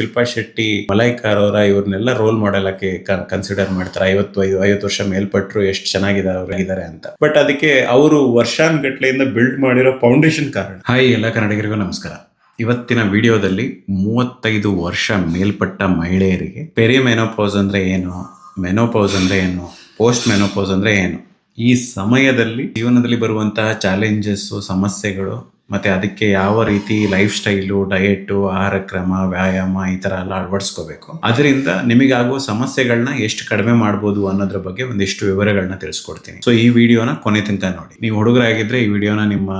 ಶಿಲ್ಪಾ ಶೆಟ್ಟಿ, ಮಲೈಕಾ ಅರೋರ ಇವ್ರನ್ನೆಲ್ಲ role model ಆಗಿ consider ಮಾಡ್ತಾರೆ. 50 ವರ್ಷ ಮೇಲ್ಪಟ್ಟರು ಎಷ್ಟು ಚೆನ್ನಾಗಿದ್ದಾರೆ ಅಂತ. ಬಟ್ ಅದಕ್ಕೆ ಅವರು ವರ್ಷಾನ್ಗಟ್ಲೆಯಿಂದ ಬಿಲ್ಡ್ ಮಾಡಿರೋ ಫೌಂಡೇಶನ್ ಕಾರಣ. ಹಾಯ್ ಎಲ್ಲ ಕನ್ನಡಿಗರಿಗೂ ನಮಸ್ಕಾರ. ಇವತ್ತಿನ ವಿಡಿಯೋದಲ್ಲಿ 35 ವರ್ಷ ಮೇಲ್ಪಟ್ಟ ಮಹಿಳೆಯರಿಗೆ ಪೆರಿಮೆನೋಪೌಸ್ ಅಂದ್ರೆ ಏನು, ಮೆನೋಪೌಸ್ ಅಂದ್ರೆ ಏನು, ಪೋಸ್ಟ್ ಮೆನೋಪೌಸ್ ಅಂದ್ರೆ ಏನು, ಈ ಸಮಯದಲ್ಲಿ ಜೀವನದಲ್ಲಿ ಬರುವಂತಹ ಚಾಲೆಂಜಸ್, ಸಮಸ್ಯೆಗಳು, ಮತ್ತೆ ಅದಕ್ಕೆ ಯಾವ ರೀತಿ ಲೈಫ್ ಸ್ಟೈಲು, ಡಯಟ್, ಆಹಾರ ಕ್ರಮ, ವ್ಯಾಯಾಮ ಈ ತರ ಎಲ್ಲ ಅಳವಡಿಸ್ಕೋಬೇಕು, ಅದರಿಂದ ನಿಮಗಾಗುವ ಸಮಸ್ಯೆಗಳನ್ನ ಎಷ್ಟು ಕಡಿಮೆ ಮಾಡ್ಬೋದು ಅನ್ನೋದ್ರ ಬಗ್ಗೆ ಒಂದಿಷ್ಟು ವಿವರಗಳನ್ನ ತಿಳಿಸ್ಕೊಡ್ತೀನಿ. ಸೊ ಈ ವಿಡಿಯೋನ ಕೊನೆ ತನಕ ನೋಡಿ. ನೀವು ಹುಡುಗರಾಗಿದ್ರೆ ಈ ವಿಡಿಯೋನ ನಿಮ್ಮ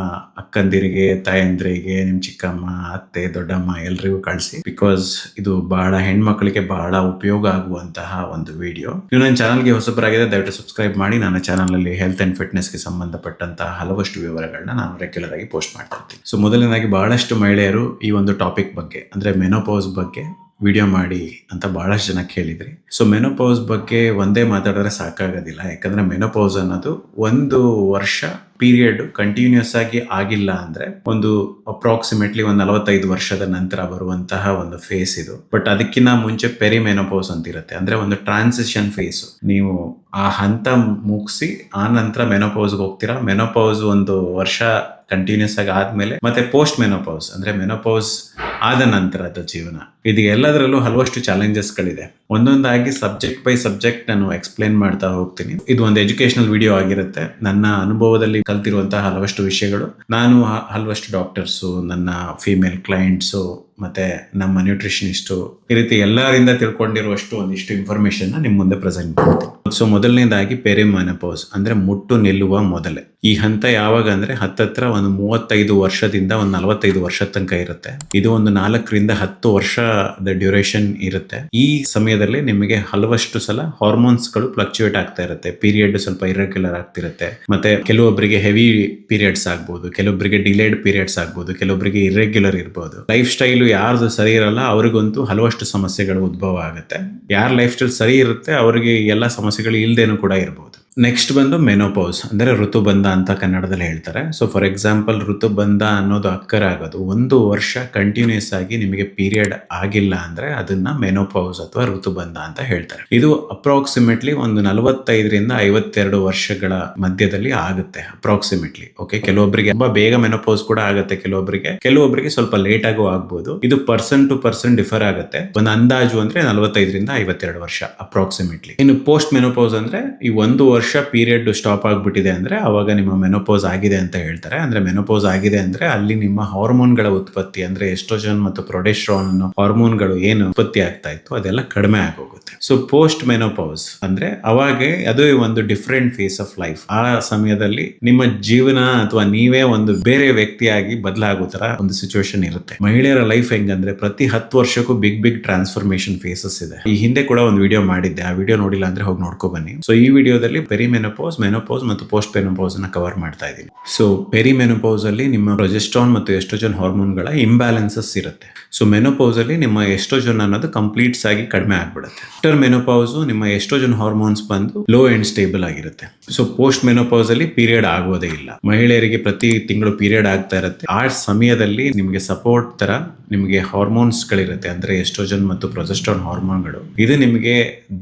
ಅಕ್ಕಂದಿರಿಗೆ, ತಾಯಂದ್ರಿಗೆ, ನಿಮ್ ಚಿಕ್ಕಮ್ಮ, ಅತ್ತೆ, ದೊಡ್ಡಮ್ಮ ಎಲ್ರಿಗೂ ಕಳಿಸಿ. ಬಿಕಾಸ್ ಇದು ಬಹಳ ಹೆಣ್ಮಕ್ಳಿಗೆ ಬಹಳ ಉಪಯೋಗ ಆಗುವಂತಹ ಒಂದು ವಿಡಿಯೋ. ನೀವು ನನ್ನ ಚಾನಲ್ಗೆ ಹೊಸಬರಾಗಿದೆ ದಯವಿಟ್ಟು ಸಬ್ಸ್ಕ್ರೈಬ್ ಮಾಡಿ. ನನ್ನ ಚಾನಲ್ ಅಲ್ಲಿ ಹೆಲ್ತ್ ಅಂಡ್ ಫಿಟ್ನೆಸ್ ಗೆ ಸಂಬಂಧಪಟ್ಟಂತಹ ಹಲವಷ್ಟು ವಿವರಗಳನ್ನ ನಾನು ರೆಗ್ಯುಲರ್ ಆಗಿ ಪೋಸ್ಟ್ ಮಾಡ್ತೀನಿ. ಸೊ ಮೊದಲನೇದಾಗಿ ಬಹಳಷ್ಟು ಮಹಿಳೆಯರು ಈ ಒಂದು ಟಾಪಿಕ್ ಬಗ್ಗೆ ಅಂದ್ರೆ ಮೆನೋಪೌಸ್ ಬಗ್ಗೆ ವಿಡಿಯೋ ಮಾಡಿ ಅಂತ ಬಹಳಷ್ಟು ಜನ ಕೇಳಿದ್ರಿ. ಸೊ ಮೆನೋಪೌಸ್ ಬಗ್ಗೆ ಒಂದೇ ಮಾತಾಡಿದ್ರೆ ಸಾಕಾಗೋದಿಲ್ಲ. ಯಾಕಂದ್ರೆ ಮೆನೋಪೌಸ್ ಅನ್ನೋದು 1 ವರ್ಷ ಪೀರಿಯಡ್ ಕಂಟಿನ್ಯೂಸ್ ಆಗಿ ಆಗಿಲ್ಲ ಅಂದ್ರೆ ಒಂದು ಅಪ್ರಾಕ್ಸಿಮೇಟ್ಲಿ 45 ವರ್ಷದ ನಂತರ ಬರುವಂತಹ ಒಂದು ಫೇಸ್ ಇದು. ಬಟ್ ಅದಕ್ಕಿಂತ ಮುಂಚೆ ಪೆರಿಮೆನೋಪೌಸ್ ಅಂತ ಇರುತ್ತೆ. ಅಂದ್ರೆ ಒಂದು ಟ್ರಾನ್ಸಿಷನ್ ಫೇಸ್. ನೀವು ಆ ಹಂತ ಮುಗಿಸಿ ಆ ನಂತರ ಮೆನೋಪೌಸ್ಗೆ ಹೋಗ್ತೀರಾ. ಮೆನೋಪೌಸ್ 1 ವರ್ಷ ಕಂಟಿನ್ಯೂಸ್ ಆಗಿ ಆದ್ಮೇಲೆ ಮತ್ತೆ ಪೋಸ್ಟ್ ಮೆನೋಪೌಸ್ ಅಂದ್ರೆ ಮೆನೋಪೌಸ್ ಆದ ನಂತರದ ಜೀವನ. ಇದು ಎಲ್ಲದರಲ್ಲೂ ಹಲವಷ್ಟು ಚಾಲೆಂಜಸ್ ಗಳಿದೆ. ಒಂದೊಂದಾಗಿ ಸಬ್ಜೆಕ್ಟ್ ಬೈ ಸಬ್ಜೆಕ್ಟ್ ನಾನು ಎಕ್ಸ್ಪ್ಲೇನ್ ಮಾಡ್ತಾ ಹೋಗ್ತೀನಿ. ಇದು ಒಂದು ಎಜುಕೇಶನಲ್ ವಿಡಿಯೋ ಆಗಿರುತ್ತೆ. ನನ್ನ ಅನುಭವದಲ್ಲಿ ಕಲ್ತಿರುವಂತಹ ಹಲವಷ್ಟು ವಿಷಯಗಳು, ನಾನು ಹಲವಷ್ಟು ಡಾಕ್ಟರ್ಸು, ನನ್ನ ಫೀಮೇಲ್ ಕ್ಲೈಂಟ್ಸು, ಮತ್ತೆ ನಮ್ಮ ನ್ಯೂಟ್ರಿಷನಿಸ್ಟು, ಈ ರೀತಿ ಎಲ್ಲರಿಂದ ತಿಳ್ಕೊಂಡಿರುವಷ್ಟು ಒಂದಿಷ್ಟು ಇನ್ಫಾರ್ಮೇಶನ್ ನಿಮ್ ಮುಂದೆ ಪ್ರೆಸೆಂಟ್ ಮಾಡ್ತೀನಿ. ಸೊ ಮೊದಲನೇದಾಗಿ ಪೆರಿಮೆನೋಪೌಸ್ ಅಂದ್ರೆ ಮುಟ್ಟು ನಿಲ್ಲುವ ಮೊದಲೇ. ಈ ಹಂತ ಯಾವಾಗ ಅಂದ್ರೆ ಹತ್ತತ್ರ ಒಂದು 35 ವರ್ಷದಿಂದ ಒಂದು 45 ವರ್ಷ ತನಕ ಇರುತ್ತೆ. ಇದು ಒಂದು 4 ರಿಂದ 10 ವರ್ಷದ ಡ್ಯೂರೇಷನ್ ಇರುತ್ತೆ. ಈ ಸಮಯದಲ್ಲಿ ನಿಮಗೆ ಹಲವಷ್ಟು ಸಲ ಹಾರ್ಮೋನ್ಸ್ ಗಳು ಫ್ಲಕ್ಚುಯೇಟ್ ಆಗ್ತಾ ಇರುತ್ತೆ. ಪೀರಿಯಡ್ ಸ್ವಲ್ಪ ಇರ್ರೆಗ್ಯುಲರ್ ಆಗ್ತಿರುತ್ತೆ. ಮತ್ತೆ ಕೆಲವೊಬ್ಬರಿಗೆ ಹೆವಿ ಪೀರಿಯಡ್ಸ್ ಆಗ್ಬಹುದು, ಕೆಲವೊಬ್ಬರಿಗೆ ಡಿಲೇಡ್ ಪೀರಿಯಡ್ಸ್ ಆಗ್ಬಹುದು, ಕೆಲವೊಬ್ಬರಿಗೆ ಇರ್ರೆಗ್ಯುಲರ್ ಇರ್ಬೋದು. ಲೈಫ್ ಸ್ಟೈಲ್ ಯಾರ್ದು ಸರಿ ಇರಲ್ಲ ಅವ್ರಿಗಂತೂ ಹಲವಷ್ಟು ಸಮಸ್ಯೆಗಳು ಉದ್ಭವ ಆಗುತ್ತೆ. ಯಾರ ಲೈಫ್ ಸ್ಟೈಲ್ ಸರಿ ಇರುತ್ತೆ ಅವರಿಗೆ ಎಲ್ಲ ಸಮಸ್ಯೆಗಳು ಇಲ್ದೇನೂ ಕೂಡ ಇರಬಹುದು. ನೆಕ್ಸ್ಟ್ ಬಂದು ಮೆನೋಪೌಸ್ ಅಂದ್ರೆ ಋತುಬಂಧ ಅಂತ ಕನ್ನಡದಲ್ಲಿ ಹೇಳ್ತಾರೆ. ಸೊ ಫಾರ್ ಎಕ್ಸಾಂಪಲ್ ಋತುಬಂಧ ಅನ್ನೋದು ಅಕ್ಕರ್ ಆಗೋದು 1 ವರ್ಷ ಕಂಟಿನ್ಯೂಸ್ ಆಗಿ ನಿಮಗೆ ಪೀರಿಯಡ್ ಆಗಿಲ್ಲ ಅಂದ್ರೆ ಅದನ್ನ ಮೆನೋಪೌಸ್ ಅಥವಾ ಋತುಬಂಧ ಅಂತ ಹೇಳ್ತಾರೆ. ಇದು ಅಪ್ರಾಕ್ಸಿಮೇಟ್ಲಿ ಒಂದು 45 ರಿಂದ 52 ವರ್ಷಗಳ ಮಧ್ಯದಲ್ಲಿ ಆಗುತ್ತೆ ಅಪ್ರಾಕ್ಸಿಮೇಟ್ಲಿ. ಓಕೆ, ಕೆಲವೊಬ್ಬರಿಗೆ ತುಂಬಾ ಬೇಗ ಮೆನೋಪೌಸ್ ಕೂಡ ಆಗುತ್ತೆ, ಕೆಲವೊಬ್ಬರಿಗೆ ಸ್ವಲ್ಪ ಲೇಟ್ ಆಗೋ ಆಗ್ಬೋದು. ಇದು ಪರ್ಸನ್ ಟು ಪರ್ಸನ್ ಡಿಫರ್ ಆಗುತ್ತೆ. ಒಂದು ಅಂದಾಜು ಅಂದ್ರೆ 45 ರಿಂದ 52 ವರ್ಷ ಅಪ್ರಾಕ್ಸಿಮೇಟ್ಲಿ. ಇನ್ನು ಪೋಸ್ಟ್ ಮೆನೋಪೌಸ್ ಅಂದ್ರೆ ಈ 1 ವರ್ಷ ಪೀರಿಯಡ್ ಸ್ಟಾಪ್ ಆಗ್ಬಿಟ್ಟಿದೆ ಅಂದ್ರೆ ಅವಾಗ ನಿಮ್ಮ ಮೆನೋಪೌಸ್ ಆಗಿದೆ ಅಂತ ಹೇಳ್ತಾರೆ. ಅಂದ್ರೆ ಮೆನೋಪೌಸ್ ಆಗಿದೆ ಅಂದ್ರೆ ಅಲ್ಲಿ ನಿಮ್ಮ ಹಾರ್ಮೋನ್ಗಳ ಉತ್ಪತ್ತಿ ಅಂದ್ರೆ ಎಸ್ಟ್ರೋಜನ್ ಮತ್ತು ಪ್ರೊಜೆಸ್ಟರಾನ್ ಹಾರ್ಮೋನ್ಗಳು ಏನು ಉತ್ಪತ್ತಿ ಆಗ್ತಾ ಇತ್ತು ಅದೆಲ್ಲ ಕಡಿಮೆ ಆಗೋಗುತ್ತೆ. ಸೊ ಪೋಸ್ಟ್ ಮೆನೋಪೌಸ್ ಅಂದ್ರೆ ಅವಾಗೆ ಅದು ಒಂದು ಡಿಫರೆಂಟ್ ಫೇಸ್ ಆಫ್ ಲೈಫ್. ಆ ಸಮಯದಲ್ಲಿ ನಿಮ್ಮ ಜೀವನ ಅಥವಾ ನೀವೇ ಒಂದು ಬೇರೆ ವ್ಯಕ್ತಿಯಾಗಿ ಬದಲಾಗೋ ತರ ಒಂದು ಸಿಚುವೇಶನ್ ಇರುತ್ತೆ. ಮಹಿಳೆಯರ ಲೈಫ್ ಹೆಂಗಂದ್ರೆ ಪ್ರತಿ 10 ವರ್ಷಕ್ಕೂ ಬಿಗ್ ಟ್ರಾನ್ಸ್ಫಾರ್ಮೇಶನ್ ಫೇಸಸ್ ಇದೆ. ಈ ಹಿಂದೆ ಕೂಡ ಒಂದು ವಿಡಿಯೋ ಮಾಡಿದ್ದೆ, ಆ ವಿಡಿಯೋ ನೋಡಿಲ್ಲ ಅಂದ್ರೆ ಹೋಗಿ ನೋಡ್ಕೊ ಬನ್ನಿ. ಸೊ ಈ ವಿಡಿಯೋದಲ್ಲಿ ಪೆರಿಮೆನೋಪೌಸ್, ಮೆನೋಪೌಸ್ ಮತ್ತು ಪೋಸ್ಟ್ ಮೆನೋಪೌಸ್ ಅನ್ನ ಕವರ್ ಮಾಡ್ತಾ ಇದ್ದೀನಿ. ಸೊ ಪೆರಿಮೆನೋಪೌಸ್ ಅಲ್ಲಿ ನಿಮ್ಮ ಪ್ರೊಜೆಸ್ಟ್ರಾನ್ ಮತ್ತು ಎಸ್ಟ್ರೋಜನ್ ಹಾರ್ಮೋನ್ಗಳ ಇಂಬ್ಯಾಲೆನ್ಸಸ್ ಇರುತ್ತೆ. ಸೊ ಮೆನೋಪೌಸ್ ಅಲ್ಲಿ ನಿಮ್ಮ ಎಸ್ಟ್ರೋಜನ್ ಅನ್ನೋದು ಕಂಪ್ಲೀಟ್ಸ್ ಆಗಿ ಕಡಿಮೆ ಆಗ್ಬಿಡುತ್ತೆ. ಆಫ್ಟರ್ ಮೆನೋಪೌಸ್ ನಿಮ್ಮ ಎಸ್ಟ್ರೋಜನ್ ಹಾರ್ಮೋನ್ಸ್ ಬಂದು ಲೋ ಅಂಡ್ ಸ್ಟೇಬಲ್ ಆಗಿರುತ್ತೆ. ಸೊ ಪೋಸ್ಟ್ ಮೆನೋಪೌಸ್ ಅಲ್ಲಿ ಪೀರಿಯಡ್ ಆಗೋದೇ ಇಲ್ಲ. ಮಹಿಳೆಯರಿಗೆ ಪ್ರತಿ ತಿಂಗಳು ಪೀರಿಯಡ್ ಆಗ್ತಾ ಇರುತ್ತೆ. ಆ ಸಮಯದಲ್ಲಿ ನಿಮಗೆ ಸಪೋರ್ಟ್ ತರ ನಿಮಗೆ ಹಾರ್ಮೋನ್ಸ್ ಗಳಿರುತ್ತೆ. ಅಂದ್ರೆ ಎಸ್ಟ್ರೋಜನ್ ಮತ್ತು ಪ್ರೊಜೆಸ್ಟ್ರಾನ್ ಹಾರ್ಮೋನ್ಗಳು. ಇದು ನಿಮಗೆ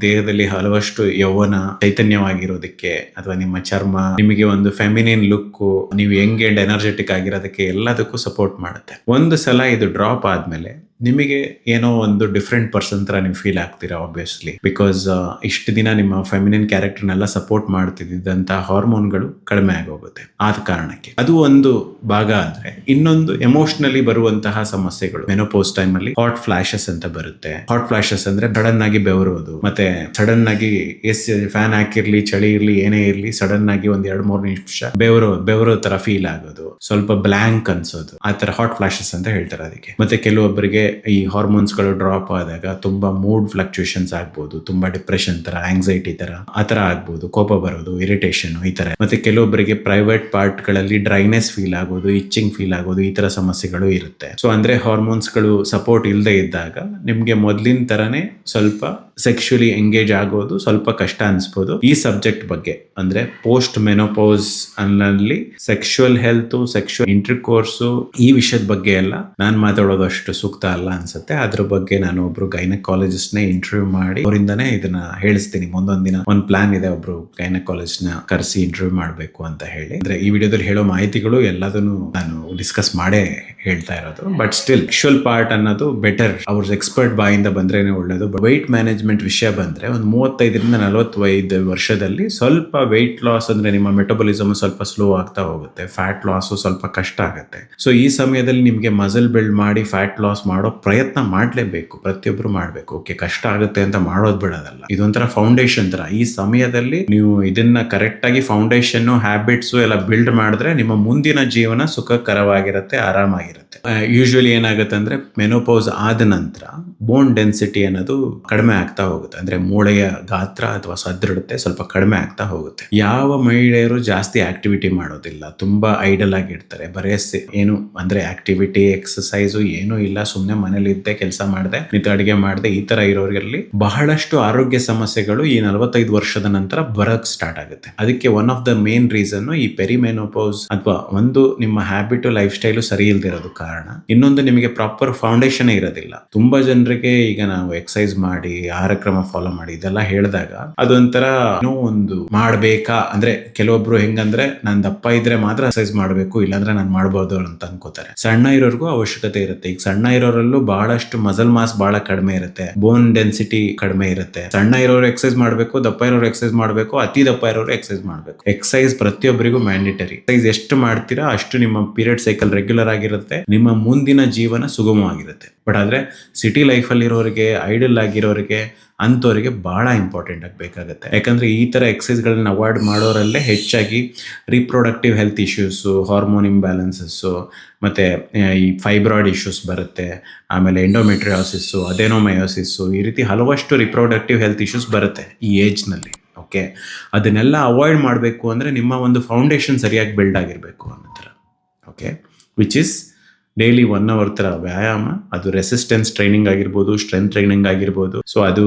ದೇಹದಲ್ಲಿ ಹಲವಷ್ಟು ಯೌವನ, ಚೈತನ್ಯವಾಗಿರೋದಕ್ಕೆ ಅಥವಾ ನಿಮ್ಮ ಚರ್ಮ, ನಿಮಗೆ ಒಂದು ಫೆಮಿನಿನ್ ಲುಕ್, ನೀವು ಯಂಗ್ ಅಂಡ್ ಎನರ್ಜೆಟಿಕ್ ಆಗಿರೋದಕ್ಕೆ ಎಲ್ಲದಕ್ಕೂ ಸಪೋರ್ಟ್ ಮಾಡುತ್ತೆ. ಒಂದು ಸಲ ಇದು ಡ್ರಾಪ್ ಆದ್ಮೇಲೆ ನಿಮಗೆ ಏನೋ ಒಂದು ಡಿಫ್ರೆಂಟ್ ಪರ್ಸನ್ ತರ ನೀವು ಫೀಲ್ ಆಗ್ತೀರಾ ಆಬ್ವಿಯಸ್ಲಿ. ಬಿಕಾಸ್ ಇಷ್ಟು ದಿನ ನಿಮ್ಮ ಫೆಮಿನಿನ್ ಕ್ಯಾರೆಕ್ಟರ್ನೆಲ್ಲ ಸಪೋರ್ಟ್ ಮಾಡ್ತಿದ್ದಂತ ಹಾರ್ಮೋನ್ಗಳು ಕಡಿಮೆ ಆಗೋಗುತ್ತೆ. ಆದ ಕಾರಣಕ್ಕೆ ಅದು ಒಂದು ಭಾಗ. ಆದ್ರೆ ಇನ್ನೊಂದು ಎಮೋಷನಲಿ ಬರುವಂತಹ ಸಮಸ್ಯೆಗಳು ಮೆನೋಪೌಸ್ ಟೈಮ್ ಅಲ್ಲಿ ಹಾಟ್ ಫ್ಲಾಶಸ್ ಅಂತ ಬರುತ್ತೆ. ಹಾಟ್ ಫ್ಲಾಶಸ್ ಅಂದ್ರೆ ಸಡನ್ ಆಗಿ ಬೆವರೋದು, ಮತ್ತೆ ಸಡನ್ ಆಗಿ ಫ್ಯಾನ್ ಹಾಕಿರ್ಲಿ, ಚಳಿ ಇರ್ಲಿ, ಏನೇ ಇರ್ಲಿ, ಸಡನ್ ಆಗಿ ಒಂದ್ 2-3 ನಿಮಿಷ ಬೆವರೋ ತರ ಫೀಲ್ ಆಗೋದು, ಸ್ವಲ್ಪ ಬ್ಲಾಂಕ್ ಅನ್ಸೋದು, ಆ ತರ ಹಾಟ್ ಫ್ಲಾಶಸ್ ಅಂತ ಹೇಳ್ತಾರೆ ಅದಕ್ಕೆ. ಮತ್ತೆ ಕೆಲವೊಬ್ಬರಿಗೆ ಈ ಹಾರ್ಮೋನ್ಸ್ ಗಳು ಡ್ರಾಪ್ ಆದಾಗ ತುಂಬಾ ಮೂಡ್ ಫ್ಲಕ್ಚುಯೇಷನ್ಸ್ ಆಗ್ಬೋದು, ತುಂಬಾ ಡಿಪ್ರೆಷನ್ ತರ, ಆಂಗ್ಸೈಟಿ ತರ ಆ ತರ ಆಗ್ಬೋದು, ಕೋಪ ಬರೋದು, ಇರಿಟೇಷನ್ ಈ ತರ. ಮತ್ತೆ ಕೆಲವೊಬ್ಬರಿಗೆ ಪ್ರೈವೇಟ್ ಪಾರ್ಟ್ ಗಳಲ್ಲಿ ಡ್ರೈನೆಸ್ ಫೀಲ್ ಆಗೋದು, ಇಚ್ಚಿಂಗ್ ಫೀಲ್ ಆಗೋದು, ಈ ತರ ಸಮಸ್ಯೆಗಳು ಇರುತ್ತೆ. ಸೊ ಅಂದ್ರೆ ಹಾರ್ಮೋನ್ಸ್ ಗಳು ಸಪೋರ್ಟ್ ಇಲ್ಲದೆ ಇದ್ದಾಗ ನಿಮ್ಗೆ ಮೊದ್ಲಿನ ತರನೇ ಸ್ವಲ್ಪ ಸೆಕ್ಷುಲಿ ಎಂಗೇಜ್ ಆಗೋದು ಸ್ವಲ್ಪ ಕಷ್ಟ ಅನ್ಸ್ಬೋದು. ಈ ಸಬ್ಜೆಕ್ಟ್ ಬಗ್ಗೆ ಅಂದ್ರೆ ಪೋಸ್ಟ್ ಮೆನೋಪೌಸ್ ಅನ್ನಲ್ಲಿ ಸೆಕ್ಷುವಲ್ ಹೆಲ್ತ್, ಸೆಕ್ಷುವಲ್ ಇಂಟರ್ಕೋರ್ಸ್ ಈ ವಿಷಯದ ಬಗ್ಗೆ ಎಲ್ಲ ನಾನು ಮಾತಾಡೋದು ಅಷ್ಟು ಸೂಕ್ತ ಅಲ್ಲ ಅನ್ಸುತ್ತೆ. ಅದ್ರ ಬಗ್ಗೆ ನಾನು ಒಬ್ರು ಗೈನಕಾಲಜಿಸ್ಟ್ ನ ಇಂಟರ್ವ್ಯೂ ಮಾಡಿ ಅವರಿಂದಾನೇ ಇದನ್ನ ಹೇಳಿಸ್ತೀನಿ. ಮುಂದೊಂದ್ ದಿನ ಒಂದು ಪ್ಲಾನ್ ಇದೆ, ಒಬ್ರು ಗೈನಕಾಲಜಿಸ್ಟ್ ನ ಕರೆಸಿ ಇಂಟರ್ವ್ಯೂ ಮಾಡ್ಬೇಕು ಅಂತ ಹೇಳಿ. ಅಂದ್ರೆ ಈ ವಿಡಿಯೋದಲ್ಲಿ ಹೇಳೋ ಮಾಹಿತಿಗಳು ಎಲ್ಲದನ್ನು ನಾನು ಡಿಸ್ಕಸ್ ಮಾಡೇ ಹೇಳ್ತಾ ಇರೋದು. ಬಟ್ ಸ್ಟಿಲ್ ಸೆಕ್ಷುವಲ್ ಪಾರ್ಟ್ ಅನ್ನೋದು ಬೆಟರ್ ಅವ್ರ ಎಕ್ಸ್ಪರ್ಟ್ ಬಾಯಿಂದ ಬಂದ್ರೇನೆ ಒಳ್ಳೇದು. ವೆಯ್ಟ್ ಮ್ಯಾನೇಜ್ಮೆಂಟ್ ವಿಷಯ ಬಂದ್ರೆ ಒಂದು 35ರಿಂದ 45 ವರ್ಷದಲ್ಲಿ ಸ್ವಲ್ಪ ವೆಯ್ಟ್ ಲಾಸ್ ಅಂದ್ರೆ ನಿಮ್ಮ ಮೆಟಬಲಿಸಮ್ ಸ್ವಲ್ಪ ಸ್ಲೋ ಆಗ್ತಾ ಹೋಗುತ್ತೆ, ಫ್ಯಾಟ್ ಲಾಸ್ ಸ್ವಲ್ಪ ಕಷ್ಟ ಆಗುತ್ತೆ. ಸೊ ಈ ಸಮಯದಲ್ಲಿ ನಿಮ್ಗೆ ಮಸಲ್ ಬಿಲ್ಡ್ ಮಾಡಿ ಫ್ಯಾಟ್ ಲಾಸ್ ಮಾಡೋ ಪ್ರಯತ್ನ ಮಾಡ್ಲೇಬೇಕು, ಪ್ರತಿಯೊಬ್ರು ಮಾಡ್ಬೇಕು. ಓಕೆ, ಕಷ್ಟ ಆಗುತ್ತೆ ಅಂತ ಮಾಡೋದ್ ಬಿಡೋದಲ್ಲ, ಇದೊಂಥರ ಫೌಂಡೇಶನ್ ತರ. ಈ ಸಮಯದಲ್ಲಿ ನೀವು ಇದನ್ನ ಕರೆಕ್ಟ್ ಆಗಿ ಫೌಂಡೇಶನ್, ಹ್ಯಾಬಿಟ್ಸ್ ಎಲ್ಲ ಬಿಲ್ಡ್ ಮಾಡಿದ್ರೆ ನಿಮ್ಮ ಮುಂದಿನ ಜೀವನ ಸುಖಕರವಾಗಿರುತ್ತೆ, ಆರಾಮಾಗಿರುತ್ತೆ. ಯೂಶುವಲಿ ಏನಾಗುತ್ತೆ ಅಂದ್ರೆ ಮೆನೋಪೌಸ್ ಆದ ನಂತರ ಬೋನ್ ಡೆನ್ಸಿಟಿ ಅನ್ನೋದು ಕಡಿಮೆ ಆಗ್ತಾ ಹೋಗುತ್ತೆ. ಅಂದ್ರೆ ಮೂಳೆಯ ಗಾತ್ರ ಅಥವಾ ಸದೃಢತೆ ಸ್ವಲ್ಪ ಕಡಿಮೆ ಆಗ್ತಾ ಹೋಗುತ್ತೆ. ಯಾವ ಮಹಿಳೆಯರು ಜಾಸ್ತಿ ಆಕ್ಟಿವಿಟಿ ಮಾಡೋದಿಲ್ಲ, ತುಂಬಾ ಐಡಲ್ ಆಗಿರ್ತಾರೆ, ಬರೇ ಏನು ಅಂದ್ರೆ ಆಕ್ಟಿವಿಟಿ ಎಕ್ಸಸೈಸ್ ಏನೂ ಇಲ್ಲ, ಸುಮ್ನೆ ಮನೇಲಿ ಇದ್ದೆ, ಕೆಲಸ ಮಾಡದೆ, ನಿಂತು ಅಡಿಗೆ ಮಾಡದೆ, ಈ ತರ ಇರೋರಲ್ಲಿ ಬಹಳಷ್ಟು ಆರೋಗ್ಯ ಸಮಸ್ಯೆಗಳು ಈ 45 ವರ್ಷದ ನಂತರ ಬರಕ್ ಸ್ಟಾರ್ಟ್ ಆಗುತ್ತೆ. ಅದಕ್ಕೆ one of the main reason ಈ ಪೆರಿಮೆನೋಪೌಸ್ ಅಥವಾ ಒಂದು ನಿಮ್ಮ ಹ್ಯಾಬಿಟ್ ಲೈಫ್ ಸ್ಟೈಲು ಸರಿ ಇಲ್ದಿರೋದು ಕಾರಣ. ಇನ್ನೊಂದು ನಿಮಗೆ ಪ್ರಾಪರ್ ಫೌಂಡೇಶನ್ ಇರೋದಿಲ್ಲ. ತುಂಬಾ ಜನರಿಗೆ ಈಗ ನಾವು ಎಕ್ಸಸೈಸ್ ಮಾಡಿ, ಆಹಾರ ಕ್ರಮ ಫಾಲೋ ಮಾಡಿ ಇದೆಲ್ಲ ಹೇಳಿದಾಗ ಅದೊಂಥರ ಏನೋ ಒಂದು ಮಾಡ್ಬೇಕಾ ಅಂದ್ರೆ, ಕೆಲವೊಬ್ರು ಹೆಂಗಂದ್ರೆ ನಾನು ದಪ್ಪ ಇದ್ರೆ ಮಾತ್ರ ಎಕ್ಸಸೈಸ್ ಮಾಡ್ಬೇಕು, ಇಲ್ಲಾಂದ್ರೆ ನಾನು ಮಾಡ್ಬೋದು ಅಂತ ಅನ್ಕೋತಾರೆ. ಸಣ್ಣ ಇರೋರ್ಗೂ ಅವಶ್ಯಕತೆ ಇರುತ್ತೆ. ಈಗ ಸಣ್ಣ ಇರೋರಲ್ಲೂ ಬಹಳಷ್ಟು ಮಸಲ್ ಮಾಸ್ ಬಹಳ ಕಡಿಮೆ ಇರುತ್ತೆ, ಬೋನ್ ಡೆನ್ಸಿಟಿ ಕಡಿಮೆ ಇರುತ್ತೆ. ಸಣ್ಣ ಇರೋರು ಎಕ್ಸಸೈಸ್ ಮಾಡ್ಬೇಕು, ದಪ್ಪ ಇರೋರು ಎಕ್ಸಸೈಸ್ ಮಾಡ್ಬೇಕು, ಅತಿ ದಪ್ಪ ಇರೋರು ಎಕ್ಸಸೈಸ್ ಮಾಡ್ಬೇಕು. ಎಕ್ಸಸೈಸ್ ಪ್ರತಿಯೊಬ್ಬರಿಗೂ ಮ್ಯಾಂಡೇಟರಿ. ಎಕ್ಸಸೈಸ್ ಎಷ್ಟು ಮಾಡ್ತೀರಾ ಅಷ್ಟು ನಿಮ್ಮ ಪೀರಿಯಡ್ ಸೈಕಲ್ ರೆಗ್ಯುಲರ್ ಆಗಿರುತ್ತೆ, ನಿಮ್ಮ ಮುಂದಿನ ಜೀವನ ಸುಗಮವಾಗಿರುತ್ತೆ. ಬಟ್ ಆದ್ರೆ ಸಿಟಿ ಲೈಫಲ್ಲಿ ಇರೋರಿಗೆ, ಐಡಲ್ ಆಗಿರೋರಿಗೆ, ಅಂಥವ್ರಿಗೆ ಬಹಳ ಇಂಪಾರ್ಟೆಂಟ್ ಆಗಬೇಕಾಗುತ್ತೆ. ಯಾಕಂದ್ರೆ ಈ ತರ ಎಕ್ಸಸೈಸ್ ಗಳನ್ನ ಅವಾಯ್ಡ್ ಮಾಡೋರಲ್ಲೇ ಹೆಚ್ಚಾಗಿ ರಿಪ್ರೊಡಕ್ಟಿವ್ ಹೆಲ್ತ್ ಇಶ್ಯೂಸು, ಹಾರ್ಮೋನ್ ಇಂಬ್ಯಾಲೆನ್ಸಸ್ಸು, ಮತ್ತೆ ಈ ಫೈಬ್ರಾಯ್ಡ್ ಇಶ್ಯೂಸ್ ಬರುತ್ತೆ, ಆಮೇಲೆ ಎಂಡೋಮೆಟ್ರಿಯೋಸಿಸ್ಸು, ಅಡೆನೋಮಯೋಸಿಸ್ಸು, ಈ ರೀತಿ ಹಲವಷ್ಟು ರಿಪ್ರೊಡಕ್ಟಿವ್ ಹೆಲ್ತ್ ಇಶ್ಯೂಸ್ ಬರುತ್ತೆ ಈ ಏಜ್ನಲ್ಲಿ. ಓಕೆ, ಅದನ್ನೆಲ್ಲ ಅವಾಯ್ಡ್ ಮಾಡಬೇಕು ಅಂದರೆ ನಿಮ್ಮ ಒಂದು ಫೌಂಡೇಶನ್ ಸರಿಯಾಗಿ ಬಿಲ್ಡ್ ಆಗಿರಬೇಕು ಅನ್ನೋ ಥರ. Okay, which is daily 1 hour ತರ ವ್ಯಾಯಾಮ. ಅದು ರೆಸಿಸ್ಟೆನ್ಸ್ ಟ್ರೈನಿಂಗ್ ಆಗಿರ್ಬೋದು, ಸ್ಟ್ರೆಂತ್ ಟ್ರೈನಿಂಗ್ ಆಗಿರ್ಬೋದು. ಸೊ ಅದು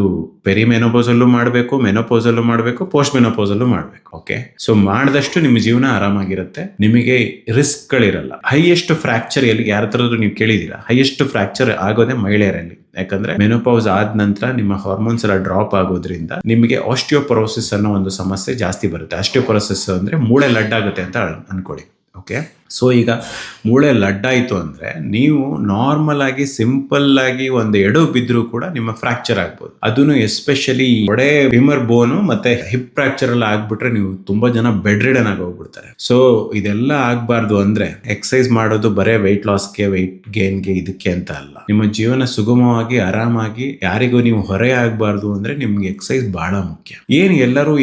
ಪೆರಿಮೆನೋಪೌಸಲ್ಲೂ ಮಾಡಬೇಕು, ಮೆನೋಪೌಸಲ್ಲೂ ಮಾಡಬೇಕು, ಪೋಸ್ಟ್ ಮೆನೋಪೌಸಲ್ಲೂ ಮಾಡಬೇಕು. ಓಕೆ, ಸೊ ಮಾಡಿದಷ್ಟು ನಿಮ್ಮ ಜೀವನ ಆರಾಮಾಗಿರುತ್ತೆ, ನಿಮಗೆ ರಿಸ್ಕ್ಗಳಿರಲ್ಲ. ಹೈಯೆಸ್ಟ್ ಫ್ರಾಕ್ಚರ್ ಎಲ್ಲಿ ಯಾರ ಥರದ್ದು ನೀವು ಕೇಳಿದ್ದೀರಾ? ಹೈಯೆಸ್ಟ್ ಫ್ರಾಕ್ಚರ್ ಆಗೋದೇ ಮಹಿಳೆಯರಲ್ಲಿ. ಯಾಕಂದ್ರೆ ಮೆನೋಪೌಸ್ ಆದ ನಂತರ ನಿಮ್ಮ ಹಾರ್ಮೋನ್ಸ್ ಎಲ್ಲ ಡ್ರಾಪ್ ಆಗೋದ್ರಿಂದ ನಿಮಗೆ ಆಸ್ಟಿಯೋಪೊರೋಸಿಸ್ ಅನ್ನೋ ಒಂದು ಸಮಸ್ಯೆ ಜಾಸ್ತಿ ಬರುತ್ತೆ. ಆಸ್ಟಿಯೋಪೊರೋಸಿಸ್ ಅಂದ್ರೆ ಮೂಳೆ ಲಡ್ಡಾಗುತ್ತೆ ಅಂತ ಅನ್ಕೊಳ್ಳಿ. ಓಕೆ, ಸೊ ಈಗ ಮೂಳೆ ಲಡ್ಡಾಯಿತು ಅಂದರೆ ನೀವು ನಾರ್ಮಲ್ ಆಗಿ ಸಿಂಪಲ್ ಆಗಿ ಒಂದು ಎಡು ಬಿದ್ದರೂ ಕೂಡ ನಿಮ್ಮ ಫ್ರಾಕ್ಚರ್ ಆಗ್ಬೋದು. ಅದನ್ನು ಎಸ್ಪೆಷಲಿ ಒಡೆ ಫಿಮರ್ ಬೋನು ಮತ್ತೆ ಹಿಪ್ ಫ್ರಾಕ್ಚರ್ ಎಲ್ಲ ಆಗ್ಬಿಟ್ರೆ ನೀವು ತುಂಬಾ ಜನ ಬೆಡ್ ರಿಡನ್ ಆಗಿ ಹೋಗ್ಬಿಡ್ತಾರೆ. ಸೊ ಇದೆಲ್ಲ ಆಗ್ಬಾರ್ದು ಅಂದ್ರೆ ಎಕ್ಸಸೈಸ್ ಮಾಡೋದು ಬರೇ ವೆಯ್ಟ್ ಲಾಸ್ಗೆ, ವೆಯ್ಟ್ ಗೇನ್ಗೆ, ಇದಕ್ಕೆ ಅಂತ ಅಲ್ಲ. ನಿಮ್ಮ ಜೀವನ ಸುಗಮವಾಗಿ ಆರಾಮಾಗಿ ಯಾರಿಗೂ ನೀವು ಹೊರೆ ಆಗ್ಬಾರ್ದು ಅಂದ್ರೆ ನಿಮ್ಗೆ ಎಕ್ಸಸೈಸ್ ಬಹಳ ಮುಖ್ಯ. ಎಲ್ಲರೂ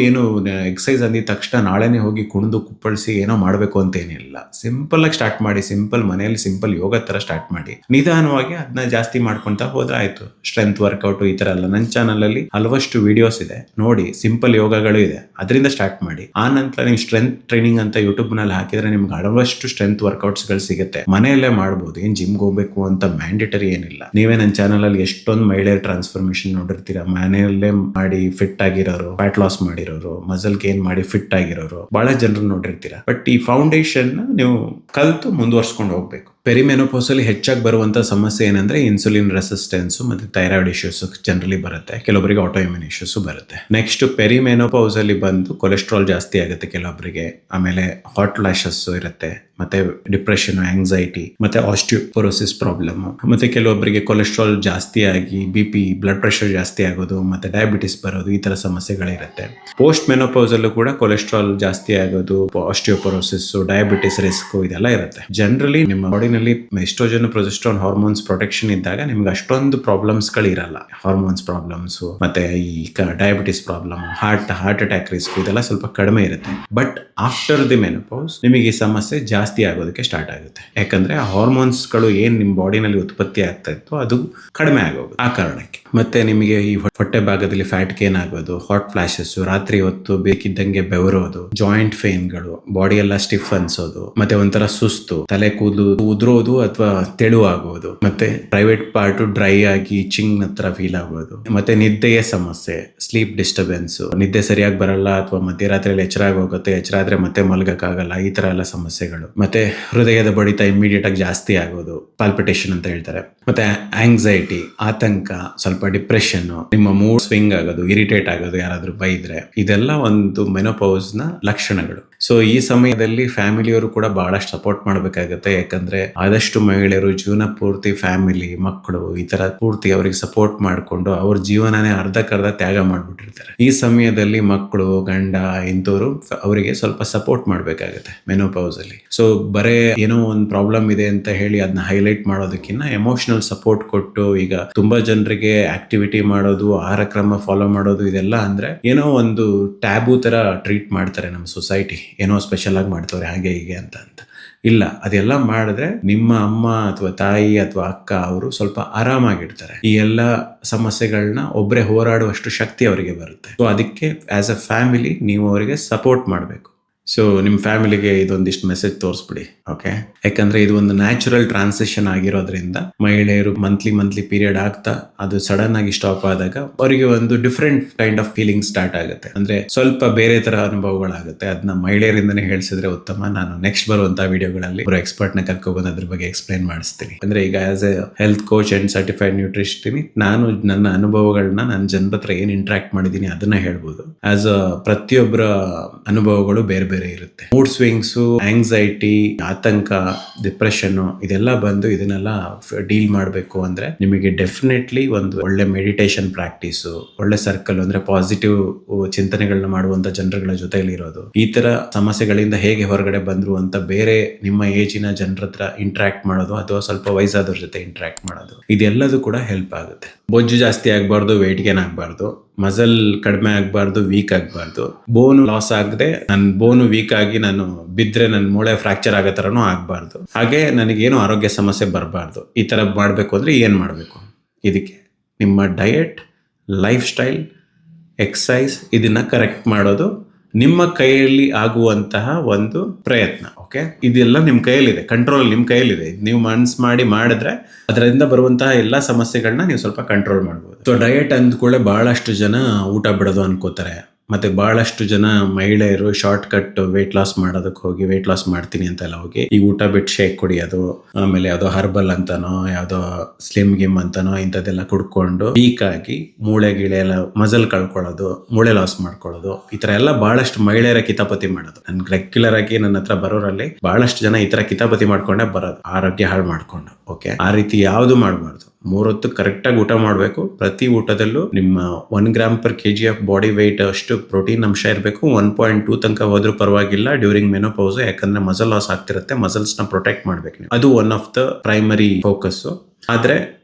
ಎಕ್ಸಸೈಸ್ ಅಂದಿದ ತಕ್ಷಣ ನಾಳೆನೆ ಹೋಗಿ ಕುಣಿದು ಕುಪ್ಪಳಿಸಿ ಏನೋ ಮಾಡ್ಬೇಕು ಅಂತ ಏನಿಲ್ಲ. ಸಿಂಪಲ್ ಆಗಿ ಸ್ಟಾರ್ಟ್ ಮಾಡಿ, ಸಿಂಪಲ್ ಮನೆಯಲ್ಲಿ ಸಿಂಪಲ್ ಯೋಗ ತರ ಸ್ಟಾರ್ಟ್ ಮಾಡಿ, ನಿಧಾನವಾಗಿ ಅದನ್ನ ಜಾಸ್ತಿ ಮಾಡ್ಕೊಂತ ಹೋದ್ರೆ ಆಯ್ತು. ಸ್ಟ್ರೆಂತ್ ವರ್ಕೌಟ್ ಈ ತರ ಎಲ್ಲ ನನ್ನ ಚಾನಲ್ ಅಲ್ಲಿ ಹಲವಷ್ಟು ವಿಡಿಯೋಸ್ ಇದೆ, ನೋಡಿ. ಸಿಂಪಲ್ ಯೋಗಗಳು ಇದೆ, ಅದರಿಂದ ಸ್ಟಾರ್ಟ್ ಮಾಡಿ. ಆ ನಂತರ ನೀವು ಸ್ಟ್ರೆಂತ್ ಟ್ರೈನಿಂಗ್ ಅಂತ ಯೂಟ್ಯೂಬ್ ನಲ್ಲಿ ಹಾಕಿದ್ರೆ ನಿಮ್ಗೆ ಹಲವಷ್ಟು ಸ್ಟ್ರೆಂತ್ ವರ್ಕೌಟ್ಸ್ ಗಳು ಸಿಗುತ್ತೆ. ಮನೆಯಲ್ಲೇ ಮಾಡ್ಬೋದು, ಏನ್ ಜಿಮ್ಗೆ ಹೋಗ್ಬೇಕು ಅಂತ ಮ್ಯಾಂಡೇಟರಿ ಏನಿಲ್ಲ. ನೀವೇ ನನ್ನ ಚಾನಲ್ ಅಲ್ಲಿ ಎಷ್ಟೊಂದು ಮಹಿಳೆಯರ ಟ್ರಾನ್ಸ್ಫಾರ್ಮೇಶನ್ ನೋಡಿರ್ತೀರಾ. ಮನೆಯಲ್ಲೇ ಮಾಡಿ ಫಿಟ್ ಆಗಿರೋರು, ಫ್ಯಾಟ್ ಲಾಸ್ ಮಾಡಿರೋರು, ಮಸಲ್ ಗೇನ್ ಮಾಡಿ ಫಿಟ್ ಆಗಿರೋರು ಬಹಳ ಜನರು ನೋಡಿರ್ತೀರಾ. ಬಟ್ ಈ ಫೌಂಡೇಶನ್ ನೀವು ಕಲ್ತು ಮುಂದುವರ್ಸ್ಕೊಂಡು ಹೋಗ್ಬೇಕು. ಪೆರಿಮೆನೋಪೌಸ್ ಅಲ್ಲಿ ಹೆಚ್ಚಾಗಿ ಬರುವಂತ ಸಮಸ್ಯೆ ಏನಂದ್ರೆ ಇನ್ಸುಲಿನ್ ರೆಸಿಸ್ಟೆನ್ಸ್ ಮತ್ತೆ ಥೈರಾಯ್ಡ್ ಇಶ್ಯೂಸ್ ಜನರಲಿ ಬರುತ್ತೆ. ಕೆಲವೊಬ್ಬರಿಗೆ ಆಟೋ ಇಮ್ಯೂನ್ ಇಶ್ಯೂಸ್ ಬರುತ್ತೆ. ನೆಕ್ಸ್ಟ್ ಪೆರಿಮೆನೋಪೌಸ್ ಅಲ್ಲಿ ಬಂದು ಕೊಲೆಸ್ಟ್ರಾಲ್ ಜಾಸ್ತಿ ಆಗುತ್ತೆ ಕೆಲವೊಬ್ಬರಿಗೆ, ಆಮೇಲೆ ಹಾಟ್ ಫ್ಲಾಶಸ್ ಇರುತ್ತೆ, ಮತ್ತೆ ಡಿಪ್ರೆಷನ್, ಆಂಗ್ಸೈಟಿ, ಮತ್ತೆ ಆಸ್ಟಿಯೋಪೊರೋಸಿಸ್ ಪ್ರಾಬ್ಲಮ್, ಮತ್ತೆ ಕೆಲವೊಬ್ಬರಿಗೆ ಕೊಲೆಸ್ಟ್ರಾಲ್ ಜಾಸ್ತಿ ಆಗಿ BP, ಬ್ಲಡ್ ಪ್ರೆಷರ್ ಜಾಸ್ತಿ ಆಗೋದು, ಮತ್ತೆ ಡಯಾಬಿಟಿಸ್ ಬರೋದು, ಈ ತರ ಸಮಸ್ಯೆಗಳಿರುತ್ತೆ. ಪೋಸ್ಟ್ ಮೆನೋಪೌಸ್ ಅಲ್ಲೂ ಕೂಡ ಕೊಲೆಸ್ಟ್ರಾಲ್ ಜಾಸ್ತಿ ಆಗೋದು, ಆಸ್ಟಿಯೋಪೊರೋಸಿಸ್, ಡಯಾಬಿಟಿಸ್ ರಿಸ್ಕ್ ಇದೆಲ್ಲ ಇರುತ್ತೆ. ಜನರಲಿ ನಿಮ್ಮ ಬಾಡಿನಲ್ಲಿ ಎಸ್ಟ್ರೋಜನ್, ಪ್ರೊಜೆಸ್ಟ್ರಾನ್ ಹಾರ್ಮೋನ್ಸ್ ಪ್ರೊಟೆಕ್ಷನ್ ಇದ್ದಾಗ ನಿಮ್ಗೆ ಅಷ್ಟೊಂದು ಪ್ರಾಬ್ಲಮ್ಸ್ ಗಳು ಇರಲ್ಲ. ಹಾರ್ಮೋನ್ಸ್ ಪ್ರಾಬ್ಲಮ್ಸ್ ಮತ್ತೆ ಈ diabetes problem, heart attack risk ಇದೆಲ್ಲ ಸ್ವಲ್ಪ ಕಡಿಮೆ ಇರುತ್ತೆ. ಬಟ್ ಆಫ್ಟರ್ ದಿ ಮೆನೋಪೌಸ್ ನಿಮಗೆ ಈ ಸಮಸ್ಯೆ ಜಾಸ್ತಿ ಆಗೋದಕ್ಕೆ ಸ್ಟಾರ್ಟ್ ಆಗುತ್ತೆ. ಯಾಕಂದ್ರೆ ಆ ಹಾರ್ಮೋನ್ಸ್ ಗಳು ಏನ್ ನಿಮ್ ಬಾಡಿನಲ್ಲಿ ಉತ್ಪತ್ತಿ ಆಗ್ತಾ ಇತ್ತು ಅದು ಕಡಿಮೆ ಆಗೋದು ಆ ಕಾರಣಕ್ಕೆ. ಮತ್ತೆ ನಿಮಗೆ ಈ ಹೊಟ್ಟೆ ಭಾಗದಲ್ಲಿ ಫ್ಯಾಟ್ ಗೇನ್ ಆಗೋದು, ಹಾಟ್ ಫ್ಲಾಶಸ್, ರಾತ್ರಿ ಹೊತ್ತು ಬೇಕಿದ್ದಂಗೆ ಬೆವರೋದು, ಜಾಯಿಂಟ್ ಪೇನ್ಗಳು, ಬಾಡಿ ಎಲ್ಲ ಸ್ಟಿಫ್ ಅನ್ಸೋದು, ಮತ್ತೆ ಒಂಥರ ಸುಸ್ತು, ತಲೆ ಕೂದಲು ಉದುರೋದು ಅಥವಾ ತೆಳು ಆಗೋದು, ಮತ್ತೆ ಪ್ರೈವೇಟ್ ಪಾರ್ಟ್ ಡ್ರೈ ಆಗಿ ಚಿಂಗ್ ಹತ್ರ ಫೀಲ್ ಆಗೋದು, ಮತ್ತೆ ನಿದ್ದೆಯ ಸಮಸ್ಯೆ, ಸ್ಲೀಪ್ ಡಿಸ್ಟರ್ಬೆನ್ಸ್, ನಿದ್ದೆ ಸರಿಯಾಗಿ ಬರಲ್ಲ ಅಥವಾ ಮಧ್ಯರಾತ್ರಿಯಲ್ಲಿ ಎಚ್ಚರ ಆಗೋಗುತ್ತೆ, ಎಚ್ಚರ ಆದ್ರೆ ಮತ್ತೆ ಮಲಗಕ್ಕಾಗಲ್ಲ, ಈ ತರ ಎಲ್ಲ ಸಮಸ್ಯೆಗಳು. ಮತ್ತೆ ಹೃದಯದ ಬಡಿತ ಇಮಿಡಿಯೇಟ್ ಆಗಿ ಜಾಸ್ತಿ ಆಗೋದು, ಪಾಲ್ಪಿಟೇಷನ್ ಅಂತ ಹೇಳ್ತಾರೆ. ಮತ್ತೆ ಆಂಗ್ಸೈಟಿ, ಆತಂಕ, ಸ್ವಲ್ಪ ಡಿಪ್ರೆಷನ್, ನಿಮ್ಮ ಮೂಡ್ ಸ್ವಿಂಗ್ ಆಗೋದು, ಇರಿಟೇಟ್ ಆಗೋದು ಯಾರಾದ್ರೂ ಬೈದ್ರೆ, ಇದೆಲ್ಲ ಒಂದು ಮೆನೋಪೌಸ್ ನ ಲಕ್ಷಣಗಳು. ಸೊ ಈ ಸಮಯದಲ್ಲಿ ಫ್ಯಾಮಿಲಿಯವರು ಕೂಡ ಬಹಳಷ್ಟು ಸಪೋರ್ಟ್ ಮಾಡಬೇಕಾಗುತ್ತೆ. ಯಾಕಂದ್ರೆ ಆದಷ್ಟು ಮಹಿಳೆಯರು ಜೀವನ ಪೂರ್ತಿ ಫ್ಯಾಮಿಲಿ, ಮಕ್ಕಳು ಈ ತರ ಪೂರ್ತಿ ಅವರಿಗೆ ಸಪೋರ್ಟ್ ಮಾಡಿಕೊಂಡು ಅವ್ರ ಜೀವನನೇ ಅರ್ಧಕ್ಕರ್ಧ ತ್ಯಾಗ ಮಾಡ್ಬಿಟ್ಟಿರ್ತಾರೆ. ಈ ಸಮಯದಲ್ಲಿ ಮಕ್ಕಳು, ಗಂಡ ಇಂಥವ್ರು ಅವರಿಗೆ ಸ್ವಲ್ಪ ಸಪೋರ್ಟ್ ಮಾಡಬೇಕಾಗುತ್ತೆ ಮೆನೋಪೌಸ್ ಅಲ್ಲಿ. ಸೊ ಬರೇ ಏನೋ ಒಂದು ಪ್ರಾಬ್ಲಮ್ ಇದೆ ಅಂತ ಹೇಳಿ ಅದನ್ನ ಹೈಲೈಟ್ ಮಾಡೋದಕ್ಕಿಂತ ಎಮೋಷನಲ್ ಸಪೋರ್ಟ್ ಕೊಟ್ಟು, ಈಗ ತುಂಬಾ ಜನರಿಗೆ ಆಕ್ಟಿವಿಟಿ ಮಾಡೋದು, ಆಹಾರ ಕ್ರಮ ಫಾಲೋ ಮಾಡೋದು ಇದೆಲ್ಲ ಅಂದ್ರೆ ಏನೋ ಒಂದು ಟ್ಯಾಬು ತರ ಟ್ರೀಟ್ ಮಾಡ್ತಾರೆ ನಮ್ಮ ಸೊಸೈಟಿ, ಏನೋ ಸ್ಪೆಷಲ್ ಆಗಿ ಮಾಡ್ತವ್ರೆ ಹಾಗೆ ಹೀಗೆ ಅಂತ. ಇಲ್ಲ, ಅದೆಲ್ಲ ಮಾಡಿದ್ರೆ ನಿಮ್ಮ ಅಮ್ಮ ಅಥವಾ ತಾಯಿ ಅಥವಾ ಅಕ್ಕ ಅವರು ಸ್ವಲ್ಪ ಆರಾಮಾಗಿರ್ತಾರೆ. ಈ ಎಲ್ಲ ಸಮಸ್ಯೆಗಳನ್ನ ಒಬ್ಬರೇ ಹೋರಾಡುವಷ್ಟು ಶಕ್ತಿ ಅವರಿಗೆ ಬರುತ್ತೆ. ಸೊ ಅದಕ್ಕೆ ಆಸ್ ಅ ಫ್ಯಾಮಿಲಿ ನೀವು ಅವರಿಗೆ ಸಪೋರ್ಟ್ ಮಾಡಬೇಕು. ಸೊ ನಿಮ್ಮ ಫ್ಯಾಮಿಲಿಗೆ ಇದೊಂದಿಷ್ಟು ಮೆಸೇಜ್ ತೋರಿಸ್ಬಿಡಿ, ಓಕೆ? ಯಾಕಂದ್ರೆ ಇದು ಒಂದು ನ್ಯಾಚುರಲ್ ಟ್ರಾನ್ಸಿಷನ್ ಆಗಿರೋದ್ರಿಂದ ಮಹಿಳೆಯರು ಮಂತ್ಲಿ ಪೀರಿಯಡ್ ಆಗ್ತಾ ಅದು ಸಡನ್ ಆಗಿ ಸ್ಟಾಪ್ ಆದಾಗ ಅವರಿಗೆ ಒಂದು different kind of feeling start ಆಗುತ್ತೆ. ಅಂದ್ರೆ ಸ್ವಲ್ಪ ಬೇರೆ ತರ ಅನುಭವಗಳಾಗುತ್ತೆ. ಅದನ್ನ ಮಹಿಳೆಯರಿಂದನೇ ಹೇಳಿಸಿದ್ರೆ ಉತ್ತಮ. ನಾನು ನೆಕ್ಸ್ಟ್ ಬರುವಂತಹ ವಿಡಿಯೋಗಳಲ್ಲಿ ಒಬ್ಬರು ಎಕ್ಸ್ಪರ್ಟ್ ನ ಕರ್ಕೊಬಂದು ಅದ್ರ ಬಗ್ಗೆ ಎಕ್ಸ್ಪ್ಲೈನ್ ಮಾಡಿಸ್ತೀನಿ. ಅಂದ್ರೆ ಈಗ as A health coach and certified nutrition ನಾನು ನನ್ನ ಅನುಭವಗಳನ್ನ ನನ್ನ ಜನರ ಹತ್ರ ಏನ್ ಇಂಟ್ರಾಕ್ಟ್ ಮಾಡಿದೀನಿ ಅದನ್ನ ಹೇಳ್ಬೋದು. ಆಸ್ ಅ ಪ್ರತಿಯೊಬ್ಬರ ಅನುಭವಗಳು ಬೇರೆ ಬೇರೆ ಇರುತ್ತೆ. ಮೂಡ್ ಸ್ವಿಂಗ್ಸ್, ಆಂಗ್ಸೈಟಿ, ಆತಂಕ, ಡಿಪ್ರೆಷನ್ ಇದೆಲ್ಲ ಬಂದು ಇದನ್ನೆಲ್ಲ ಡೀಲ್ ಮಾಡಬೇಕು ಅಂದ್ರೆ ನಿಮಗೆ ಡೆಫಿನೆಟ್ಲಿ ಒಂದು ಒಳ್ಳೆ ಮೆಡಿಟೇಷನ್ ಪ್ರಾಕ್ಟೀಸ್, ಒಳ್ಳೆ ಸರ್ಕಲ್ ಅಂದ್ರೆ ಪಾಸಿಟಿವ್ ಚಿಂತನೆಗಳನ್ನ ಮಾಡುವಂತ ಜನರುಗಳ ಜೊತೆಲಿ ಇರೋದು, ಈ ತರ ಸಮಸ್ಯೆಗಳಿಂದ ಹೇಗೆ ಹೊರಗಡೆ ಬಂದ್ರು ಅಂತ ಬೇರೆ ನಿಮ್ಮ ಏಜಿನ ಜನರ ಹತ್ರ ಇಂಟ್ರಾಕ್ಟ್ ಮಾಡೋದು ಅಥವಾ ಸ್ವಲ್ಪ ವಯಸ್ಸಾದವ್ರ ಜೊತೆ ಇಂಟ್ರಾಕ್ಟ್ ಮಾಡೋದು, ಇದೆಲ್ಲದೂ ಕೂಡ ಹೆಲ್ಪ್ ಆಗುತ್ತೆ. ಬೊಜ್ಜು ಜಾಸ್ತಿ ಆಗಬಾರ್ದು, ವೆಯ್ಟ್ ಗೇನ್ ಆಗಬಾರ್ದು, ಮಸಲ್ ಕಡಿಮೆ ಆಗಬಾರ್ದು, ವೀಕ್ ಆಗಬಾರ್ದು, ಬೋನು ಲಾಸ್ ಆಗದೆ ನನ್ನ ಬೋನು ವೀಕ್ ಆಗಿ ನಾನು ಬಿದ್ರೆ ನನ್ನ ಮೂಳೆ ಫ್ರಾಕ್ಚರ್ ಆಗೋ ಥರನೂ ಆಗಬಾರ್ದು, ಹಾಗೆ ನನಗೇನು ಆರೋಗ್ಯ ಸಮಸ್ಯೆ ಬರಬಾರ್ದು. ಈ ಥರ ಮಾಡಬೇಕು ಅಂದರೆ ಏನು ಮಾಡಬೇಕು? ಇದಕ್ಕೆ ನಿಮ್ಮ ಡಯಟ್, ಲೈಫ್ ಸ್ಟೈಲ್, ಎಕ್ಸಸೈಸ್ ಇದನ್ನ ಕರೆಕ್ಟ್ ಮಾಡೋದು ನಿಮ್ಮ ಕೈಯಲ್ಲಿ ಆಗುವಂತಹ ಒಂದು ಪ್ರಯತ್ನ. ಓಕೆ, ಇದೆಲ್ಲ ನಿಮ್ಮ ಕೈಯಲ್ಲಿದೆ, ಕಂಟ್ರೋಲ್ ನಿಮ್ಮ ಕೈಯಲ್ಲಿದೆ. ನೀವು ಮನ್ಸು ಮಾಡಿದ್ರೆ ಅದರಿಂದ ಬರುವಂತಹ ಎಲ್ಲ ಸಮಸ್ಯೆಗಳನ್ನ ನೀವು ಸ್ವಲ್ಪ ಕಂಟ್ರೋಲ್ ಮಾಡ್ಬೋದು. ಸೊ ಡಯಟ್ ಅಂದ್ಕೊಳ್ಳೆ ಬಹಳಷ್ಟು ಜನ ಊಟ ಬಿಡೋದು ಅನ್ಕೋತಾರೆ. ಮತ್ತೆ ಬಹಳಷ್ಟು ಜನ ಮಹಿಳೆಯರು ಶಾರ್ಟ್ ಕಟ್ ವೇಟ್ ಲಾಸ್ ಮಾಡೋದಕ್ಕೆ ಹೋಗಿ ವೇಟ್ ಲಾಸ್ ಮಾಡ್ತೀನಿ ಅಂತೆಲ್ಲ ಹೋಗಿ ಈ ಊಟ ಬಿಟ್ಟು ಶೇಕ್ ಕುಡಿಯೋದು, ಆಮೇಲೆ ಯಾವುದೋ ಹರ್ಬಲ್ ಅಂತಾನೋ ಯಾವುದೋ ಸ್ಲಿಮ್ ಗಿಮ್ ಅಂತಾನೋ ಇಂಥದ್ದೆಲ್ಲ ಕುಡ್ಕೊಂಡು ವೀಕ್ ಆಗಿ ಮೂಳೆ ಗಿಳೆ ಎಲ್ಲ ಮಸಲ್ ಕಳ್ಕೊಳ್ಳೋದು, ಮೂಳೆ ಲಾಸ್ ಮಾಡ್ಕೊಳ್ಳೋದು, ಈ ತರ ಎಲ್ಲ ಬಹಳಷ್ಟು ಮಹಿಳೆಯರ ಕಿತಾಪತಿ ಮಾಡೋದು. ನನ್ಗೆ ರೆಗ್ಯುಲರ್ ಆಗಿ ನನ್ನ ಹತ್ರ ಬರೋರಲ್ಲಿ ಬಹಳಷ್ಟು ಜನ ಈ ತರ ಕಿತಾಪತಿ ಮಾಡ್ಕೊಂಡೇ ಬರೋದು, ಆರೋಗ್ಯ ಹಾಳು ಮಾಡ್ಕೊಂಡು. ಓಕೆ, ಆ ರೀತಿ ಯಾವುದು ಮಾಡಬಾರ್ದು. 3 ಹೊತ್ತು ಕರೆಕ್ಟಾಗಿ ಊಟ ಮಾಡಬೇಕು. ಪ್ರತಿ ಊಟದಲ್ಲೂ ನಿಮ್ಮ 1 gram per KG of body weight ಅಷ್ಟು ಪ್ರೋಟೀನ್ ಅಂಶ ಇರಬೇಕು. 1.2 ತನಕ ಹೋದ್ರೂ ಪರವಾಗಿಲ್ಲ ಡ್ಯೂರಿಂಗ್ ಮೆನೋಪೌಸ್, ಯಾಕಂದ್ರೆ ಮಸಲ್ ಲಾಸ್ ಆಗ್ತಿರುತ್ತೆ. ಮಸಲ್ಸ್ ನ ಪ್ರೊಟೆಕ್ಟ್ ಮಾಡ್ಬೇಕು ನೀವು, ಅದು one of the primary focus. ಆದ್ರೆ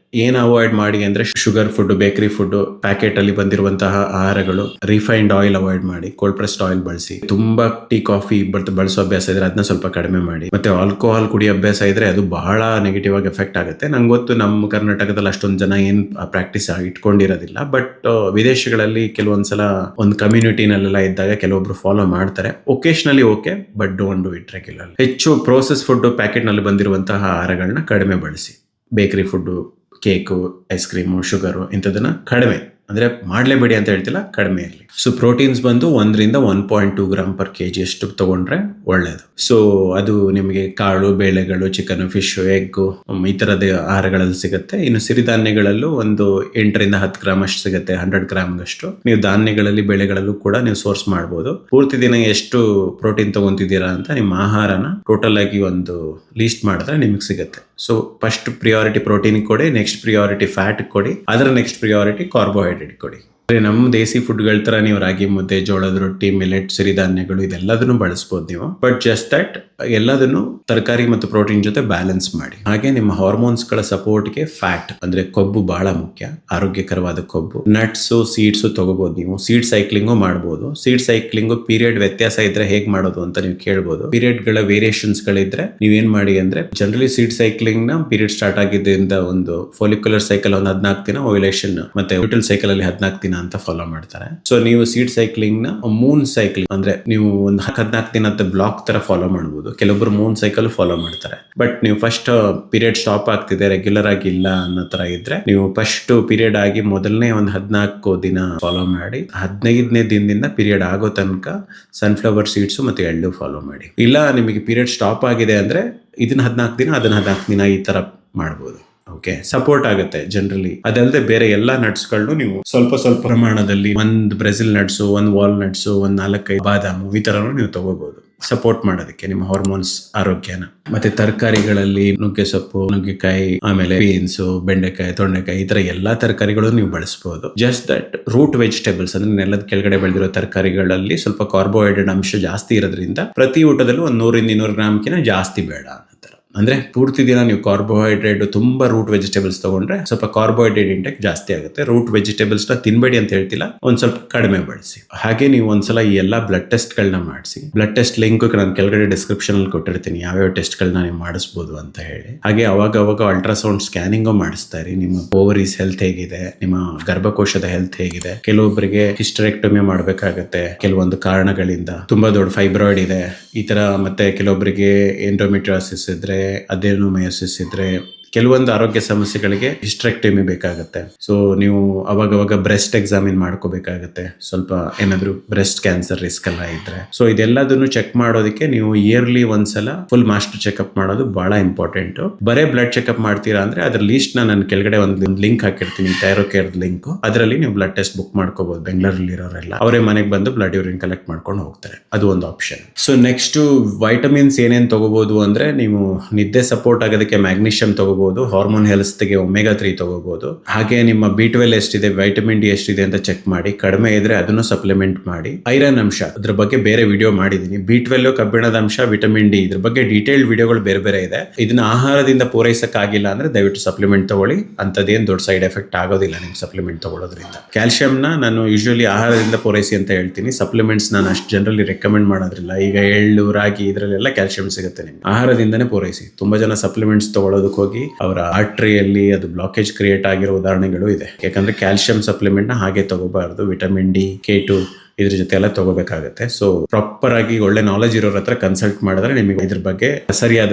ಏನ್ ಅವಾಯ್ಡ್ ಮಾಡಿ ಅಂದ್ರೆ sugar food, bakery food, packet ಅಲ್ಲಿ ಬಂದಿರುವಂತಹ ಆಹಾರಗಳು, ರಿಫೈನ್ಡ್ ಆಯಿಲ್ ಅವಾಯ್ಡ್ ಮಾಡಿ, ಕೋಲ್ಡ್ ಪ್ರೆಸ್ಡ್ ಆಯಿಲ್ ಬಳಸಿ. ತುಂಬಾ ಟೀ ಕಾಫಿ ಬಳಸೋ ಅಭ್ಯಾಸ ಇದ್ರೆ ಅದನ್ನ ಸ್ವಲ್ಪ ಕಡಿಮೆ ಮಾಡಿ. ಮತ್ತೆ ಆಲ್ಕೋಹಾಲ್ ಕುಡಿಯೋ ಅಭ್ಯಾಸ ಇದ್ರೆ ಅದು ಬಹಳ ನೆಗೆಟಿವ್ ಆಗಿ ಎಫೆಕ್ಟ್ ಆಗುತ್ತೆ. ನಂಗೆ ಗೊತ್ತು ನಮ್ಮ ಕರ್ನಾಟಕದಲ್ಲಿ ಅಷ್ಟೊಂದು ಜನ ಏನ್ ಪ್ರಾಕ್ಟೀಸ್ ಇಟ್ಕೊಂಡಿರೋದಿಲ್ಲ, ಬಟ್ ವಿದೇಶಗಳಲ್ಲಿ ಕೆಲವೊಂದ್ಸಲ ಒಂದು ಕಮ್ಯುನಿಟಿನಲ್ಲೆಲ್ಲ ಇದ್ದಾಗ ಕೆಲವೊಬ್ರು ಫಾಲೋ ಮಾಡ್ತಾರೆ. Occasionally okay, but don't do it regularly. ಹೆಚ್ಚು ಪ್ರೋಸೆಸ್ ಫುಡ್, ಪ್ಯಾಕೆಟ್ ನಲ್ಲಿ ಬಂದಿರುವಂತಹ ಆಹಾರಗಳನ್ನ ಕಡಿಮೆ ಬಳಸಿ. Bakery food, cake, ice cream, sugar ಇಂಥದನ್ನ ಕಡಿಮೆ, ಅಂದ್ರೆ ಮಾಡಲೇಬೇಡಿ ಅಂತ ಹೇಳ್ತಿಲ್ಲ, ಕಡಿಮೆ ಇರಲಿ. ಸೊ ಪ್ರೋಟೀನ್ಸ್ ಬಂದು 1 to 1.2 ಗ್ರಾಮ್ ಪರ್ ಕೆಜಿ ಅಷ್ಟು ತಗೊಂಡ್ರೆ ಒಳ್ಳೇದು. ಸೊ ಅದು ನಿಮಗೆ ಕಾಳು, ಬೇಳೆಗಳು, ಚಿಕನ್, ಫಿಶ್, ಎಗ್ ಈ ತರದ ಆಹಾರಗಳಲ್ಲಿ ಸಿಗುತ್ತೆ. ಇನ್ನು ಸಿರಿಧಾನ್ಯಗಳಲ್ಲೂ ಒಂದು 8 to 10 ಗ್ರಾಮ್ ಅಷ್ಟು ಸಿಗುತ್ತೆ, 100 ಗ್ರಾಮ್ ಅಷ್ಟು. ನೀವು ಧಾನ್ಯಗಳಲ್ಲಿ, ಬೆಳೆಗಳಲ್ಲೂ ಕೂಡ ನೀವು ಸೋರ್ಸ್ ಮಾಡಬಹುದು. ಪೂರ್ತಿ ದಿನ ಎಷ್ಟು ಪ್ರೋಟೀನ್ ತಗೊಂತಿದ್ದೀರಾ ಅಂತ ನಿಮ್ಮ ಆಹಾರನ ಟೋಟಲ್ ಆಗಿ ಒಂದು ಲೀಸ್ಟ್ ಮಾಡಿದ್ರೆ ನಿಮಗೆ ಸಿಗುತ್ತೆ. ಸೊ ಫಸ್ಟ್ ಪ್ರಿಯಾರಿಟಿ ಪ್ರೋಟೀನ್ ಕೊಡಿ, ನೆಕ್ಸ್ಟ್ ಪ್ರಿಯಾರಿಟಿ ಫ್ಯಾಟ್ ಕೊಡಿ, ಅದರ ನೆಕ್ಸ್ಟ್ ಪ್ರಿಯಾರಿಟಿ ಕಾರ್ಬೋಹೈಡ್ರೇಟ್ ಕೊಡಿ. ನಮ್ಮ ದೇಸಿ ಫುಡ್ಗಳ ತರ ನೀವು ರಾಗಿ ಮುದ್ದೆ, ಜೋಳದ ರೊಟ್ಟಿ, ಮಿಲೆಟ್, ಸಿರಿಧಾನ್ಯಗಳು ಇದೆಲ್ಲದನ್ನು ಬಳಸಬಹುದು ನೀವು. ಬಟ್ ಜಸ್ಟ್ ದಟ್ ಎಲ್ಲದನ್ನು ತರಕಾರಿ ಮತ್ತು ಪ್ರೋಟೀನ್ ಜೊತೆ ಬ್ಯಾಲೆನ್ಸ್ ಮಾಡಿ. ಹಾಗೆ ನಿಮ್ಮ ಹಾರ್ಮೋನ್ಸ್ ಗಳ ಸಪೋರ್ಟ್ಗೆ ಫ್ಯಾಟ್ ಅಂದ್ರೆ ಕೊಬ್ಬು ಬಹಳ ಮುಖ್ಯ, ಆರೋಗ್ಯಕರವಾದ ಕೊಬ್ಬು. ನಟ್ಸ್, ಸೀಡ್ಸ್ ತಗೋಬಹುದು ನೀವು. ಸೀಡ್ ಸೈಕ್ಲಿಂಗು ಮಾಡಬಹುದು. ಸೀಡ್ ಸೈಕ್ಲಿಂಗು ಪೀರಿಯಡ್ ವ್ಯತ್ಯಾಸ ಇದ್ರೆ ಹೇಗ್ ಮಾಡೋದು ಅಂತ ನೀವು ಕೇಳಬಹುದು. ಪೀರಿಯಡ್ ಗಳ ವೇರಿಯೇಷನ್ಸ್ ಗಳಿದ್ರೆ ನೀವೇನ್ ಮಾಡಿ ಅಂದ್ರೆ, ಜನರಲಿ ಸೀಡ್ ಸೈಕ್ಲಿಂಗ್ ನ ಪೀರಿಯಡ್ ಸ್ಟಾರ್ಟ್ ಆಗಿದ್ದರಿಂದ ಒಂದು ಫೋಲಿಕ್ಯುಲರ್ ಸೈಕಲ್ ಒಂದು 14 ದಿನ, ಓವ್ಯುಲೇಷನ್ ಮತ್ತೆ ಲ್ಯೂಟಲ್ ಸೈಕಲ್ ಅಲ್ಲಿ 14 ದಿನ ಅಂತ ಫಾಲೋ ಮಾಡ್ತಾರೆ. ಸೊ ನೀವು ಸೀಡ್ ಸೈಕ್ಲಿಂಗ್ ನ ಮೂನ್ ಸೈಕ್ಲಿಂಗ್ ಅಂದ್ರೆ ನೀವು ಒಂದು 14 ದಿನ ಅಂತ ಬ್ಲಾಕ್ ತರ ಫಾಲೋ ಮಾಡಬಹುದು. ಕೆಲವೊಬ್ರು ಮೂನ್ ಸೈಕಲ್ ಫಾಲೋ ಮಾಡ್ತಾರೆ. ಬಟ್ ನೀವು ಫಸ್ಟ್ ಪೀರಿಯಡ್ ಸ್ಟಾಪ್ ಆಗ್ತಿದೆ, ರೆಗ್ಯುಲರ್ ಆಗಿ ಇಲ್ಲ ಅನ್ನೋ ತರ ಇದ್ರೆ ನೀವು ಫಸ್ಟ್ ಪೀರಿಯಡ್ ಆಗಿ ಮೊದಲನೇ ಒಂದು 14 ದಿನ ಫಾಲೋ ಮಾಡಿ 15ನೇ ದಿನದಿಂದ ಪೀರಿಯಡ್ ಆಗೋ ತನಕ ಸನ್ಫ್ಲವರ್ ಸೀಡ್ಸ್ ಮತ್ತೆ ಎಳ್ಳು ಫಾಲೋ ಮಾಡಿ. ಇಲ್ಲ ನಿಮಗೆ ಪೀರಿಯಡ್ ಸ್ಟಾಪ್ ಆಗಿದೆ ಅಂದ್ರೆ ಇದನ್ನ 14 ದಿನ ಅದನ್ನ 14 ದಿನ ಈ ತರ ಮಾಡ್ಬೋದು. ಓಕೆ, ಸಪೋರ್ಟ್ ಆಗುತ್ತೆ ಜನರಲಿ. ಅದಲ್ಲದೆ ಬೇರೆ ಎಲ್ಲಾ ನಟ್ಸ್ಗಳನ್ನು ನೀವು ಸ್ವಲ್ಪ ಸ್ವಲ್ಪ ಪ್ರಮಾಣದಲ್ಲಿ, ಒಂದು ಬ್ರೆಜಿಲ್ ನಟ್ಸ್, ಒಂದು ವಾಲ್ ನಟ್ಸ್, ಒಂದು 4-5 ಬಾದಾಮು ಈ ತರನು ನೀವು ತಗೋಬಹುದು ಸಪೋರ್ಟ್ ಮಾಡೋದಕ್ಕೆ ನಿಮ್ಮ ಹಾರ್ಮೋನ್ಸ್ ಆರೋಗ್ಯನ. ಮತ್ತೆ ತರಕಾರಿಗಳಲ್ಲಿ ನುಗ್ಗೆ ಸೊಪ್ಪು, ನುಗ್ಗೆಕಾಯಿ, ಆಮೇಲೆ ಬೀನ್ಸ್, ಬೆಂಡೆಕಾಯಿ, ತೊಂಡೆಕಾಯಿ ಈ ತರ ಎಲ್ಲಾ ತರಕಾರಿಗಳು ನೀವು ಬಳಸಬಹುದು. ಜಸ್ಟ್ ದಟ್ ರೂಟ್ ವೆಜಿಟೇಬಲ್ಸ್ ಅಂದ್ರೆ ನೆಲದ ಕೆಳಗಡೆ ಬೆಳೆದಿರೋ ತರಕಾರಿಗಳಲ್ಲಿ ಸ್ವಲ್ಪ ಕಾರ್ಬೋಹೈಡ್ರೇಟ್ ಅಂಶ ಜಾಸ್ತಿ ಇರೋದ್ರಿಂದ ಪ್ರತಿ ಊಟದಲ್ಲೂ ಒಂದು 100-200 ಗ್ರಾಮ್ಕಿಂತ ಜಾಸ್ತಿ ಬೇಡ ಅನ್ನೋ. ಅಂದ್ರೆ ಪೂರ್ತಿ ದಿನ ನೀವು ಕಾರ್ಬೋಹೈಡ್ರೇಟ್ ತುಂಬಾ ರೂಟ್ ವೆಜಿಟೇಬಲ್ಸ್ ತಗೊಂಡ್ರೆ ಸ್ವಲ್ಪ ಕಾರ್ಬೋಹೈಡ್ರೇಟ್ ಇಂಟೆಕ್ ಜಾಸ್ತಿ ಆಗುತ್ತೆ. ರೂಟ್ ವೆಜಿಟೇಬಲ್ಸ್ ನ ತಿನ್ಬೇಡಿ ಅಂತ ಹೇಳ್ತಿಲ್ಲ, ಒಂದ್ ಸ್ವಲ್ಪ ಕಡಿಮೆ ಬಳಸಿ. ಹಾಗೆ ನೀವು ಒಂದ್ಸಲ ಈ ಎಲ್ಲಾ ಬ್ಲಡ್ ಟೆಸ್ಟ್ ಗಳನ್ನ ಮಾಡಿಸಿ. ಬ್ಲಡ್ ಟೆಸ್ಟ್ ಲಿಂಕ್ ನಾನು ಕೆಳಗಡೆ ಡಿಸ್ಕ್ರಿಪ್ಷನ್ ಅಲ್ಲಿ ಕೊಟ್ಟಿರ್ತೀನಿ, ಯಾವ್ಯಾವ ಟೆಸ್ಟ್ ಗಳನ್ನ ನೀವು ಮಾಡಿಸಬಹುದು ಅಂತ ಹೇಳಿ. ಹಾಗೆ ಅವಾಗ ಅಲ್ಟ್ರಾಸೌಂಡ್ ಸ್ಕ್ಯಾನಿಂಗ್ ಮಾಡಿಸ್ತಾ ಇರಿ. ನಿಮ್ಮ ಓವರೀಸ್ ಹೆಲ್ತ್ ಹೇಗಿದೆ, ನಿಮ್ಮ ಗರ್ಭಕೋಶದ ಹೆಲ್ತ್ ಹೇಗಿದೆ. ಕೆಲವೊಬ್ಬರಿಗೆ ಹಿಸ್ಟರೆಕ್ಟೊಮಿ ಮಾಡ್ಬೇಕಾಗತ್ತೆ ಕೆಲವೊಂದು ಕಾರಣಗಳಿಂದ, ತುಂಬಾ ದೊಡ್ಡ ಫೈಬ್ರಾಯ್ಡ್ ಇದೆ ಈ ತರ. ಮತ್ತೆ ಕೆಲವೊಬ್ಬರಿಗೆ ಎಂಡೋಮೆಟ್ರಿಯೋಸಿಸ್ ಇದ್ರೆ, ಅಡೆನೋಮಯೋಸಿಸ್ ಇದ್ರೆ, ಕೆಲವೊಂದು ಆರೋಗ್ಯ ಸಮಸ್ಯೆಗಳಿಗೆ ಹಿಸ್ಟರೆಕ್ಟಮಿ ಬೇಕಾಗುತ್ತೆ. ಸೊ ನೀವು ಅವಾಗ ಬ್ರೆಸ್ಟ್ ಎಕ್ಸಾಮಿನ್ ಮಾಡ್ಕೋಬೇಕಾಗತ್ತೆ, ಸ್ವಲ್ಪ ಏನಾದ್ರು ಬ್ರೆಸ್ಟ್ ಕ್ಯಾನ್ಸರ್ ರಿಸ್ಕ್ ಎಲ್ಲ ಇದ್ರೆ. ಸೊ ಇದೆಲ್ಲದನ್ನು ಚೆಕ್ ಮಾಡೋದಕ್ಕೆ ನೀವು ಇಯರ್ಲಿ ಒಂದ್ಸಲ ಫುಲ್ ಮಾಸ್ಟರ್ ಚೆಕ್ಅಪ್ ಮಾಡೋದು ಬಹಳ ಇಂಪಾರ್ಟೆಂಟ್. ಬರೇ ಬ್ಲಡ್ ಚೆಕ್ಅಪ್ ಮಾಡ್ತೀರಾ ಅಂದ್ರೆ ಅದ್ರ ಲೀಸ್ಟ್ ನಾನು ಕೆಳಗಡೆ ಒಂದು ಲಿಂಕ್ ಹಾಕಿರ್ತೀನಿ, ಥೈರೋಕೇರ್ ಲಿಂಕ್. ಅದರಲ್ಲಿ ನೀವು ಬ್ಲಡ್ ಟೆಸ್ಟ್ ಬುಕ್ ಮಾಡ್ಕೋಬಹುದು. ಬೆಂಗಳೂರಲ್ಲಿ ಇರೋರೆಲ್ಲ ಅವರೇ ಮನೆಗೆ ಬಂದು ಬ್ಲಡ್ ಯೂರಿನ್ ಕಲೆಕ್ಟ್ ಮಾಡ್ಕೊಂಡು ಹೋಗ್ತಾರೆ. ಅದು ಒಂದು ಆಪ್ಷನ್. ಸೊ ನೆಕ್ಸ್ಟ್ ವೈಟಮಿನ್ಸ್ ಏನೇನ್ ತಗೋಬಹುದು ಅಂದ್ರೆ, ನೀವು ನಿದ್ದೆ ಸಪೋರ್ಟ್ ಆಗೋದಕ್ಕೆ ಮ್ಯಾಗ್ನೀಷಿಯಂ ತಗೋಬಹುದು, ಹಾರ್ಮೋನ್ ಹೆಲ್ತ್ಗೆ ಒಮೆಗಾ 3 ತಗೋಬಹುದು. ಹಾಗೆ ನಿಮ್ಮ B12 ಎಷ್ಟಿದೆ, ವೈಟಮಿನ್ ಡಿ ಎಷ್ಟಿದೆ ಅಂತ ಚೆಕ್ ಮಾಡಿ. ಕಡಿಮೆ ಇದ್ರೆ ಅದನ್ನು ಸಪ್ಲಿಮೆಂಟ್ ಮಾಡಿ. ಐರನ್ ಅಂಶ ಅದ್ರ ಬಗ್ಗೆ ಬೇರೆ ವಿಡಿಯೋ ಮಾಡಿದೀನಿ. B12, ಕಬ್ಬಿಣದ ಅಂಶ, ವಿಟಮಿನ್ ಡಿ ಇದ್ರ ಬಗ್ಗೆ ಡೀಟೇಲ್ಡ್ ವಿಡಿಯೋಗಳು ಬೇರೆ ಇದೆ. ಇದನ್ನ ಆಹಾರದಿಂದ ಪೂರೈಸಕ್ ಆಗಿಲ್ಲ ಅಂದ್ರೆ ದಯವಿಟ್ಟು ಸಪ್ಲಿಮೆಂಟ್ ತಗೊಳ್ಳಿ. ಅಂತದೇನ್ ದೊಡ್ಡ ಸೈಡ್ ಎಫೆಕ್ಟ್ ಆಗೋದಿಲ್ಲ ನಿಮ್ ಸಪ್ಲಿಮೆಂಟ್ ತಗೊಳ್ಳೋದ್ರಿಂದ. ಕ್ಯಾಲ್ಸಿಯಂನ ನಾನು ಯೂಶುವಲಿ ಆಹಾರದಿಂದ ಪೂರೈಸಿ ಅಂತ ಹೇಳ್ತೀನಿ. ಸಪ್ಲಿಮೆಂಟ್ಸ್ ನಾನು ಅಷ್ಟು ಜನರಲಿ ರೆಕಮೆಂಡ್ ಮಾಡೋದ್ರಿಲ್ಲ. ಈಗ ಎಳ್ಳು, ರಾಗಿ ಇದ್ರಲ್ಲೆಲ್ಲ ಕ್ಯಾಲ್ಸಿಯಂ ಸಿಗುತ್ತೆ ನಿಮ್ಗೆ. ಆಹಾರದಿಂದನೇ ಪೂರೈಸಿ. ತುಂಬಾ ಜನ ಸಪ್ಲಿಮೆಂಟ್ಸ್ ತಗೊಳ್ಳೋದಕ್ಕೆ ಹೋಗಿ ಅವರ ಆರ್ಟ್ರಿಯಲ್ಲಿ ಅದು ಬ್ಲಾಕೇಜ್ ಕ್ರಿಯೇಟ್ ಆಗಿರೋ ಉದಾಹರಣೆಗಳು ಇದೆ. ಯಾಕಂದ್ರೆ ಕ್ಯಾಲ್ಸಿಯಂ ಸಪ್ಲಿಮೆಂಟ್ ನ ಹಾಗೆ ತಗೋಬಾರ್ದು. ವಿಟಮಿನ್ ಡಿ, K2 ಇದ್ರ ಜೊತೆ ಎಲ್ಲ ತಗೋಬೇಕಾಗುತ್ತೆ. ಸೊ ಪ್ರಾಪರ್ ಆಗಿ ಒಳ್ಳೆ ನಾಲೆಜ್ ಇರೋರ ಹತ್ರ ಕನ್ಸಲ್ಟ್ ಮಾಡಿದ್ರೆ ನಿಮಗೆ ಇದ್ರ ಬಗ್ಗೆ ಸರಿಯಾದ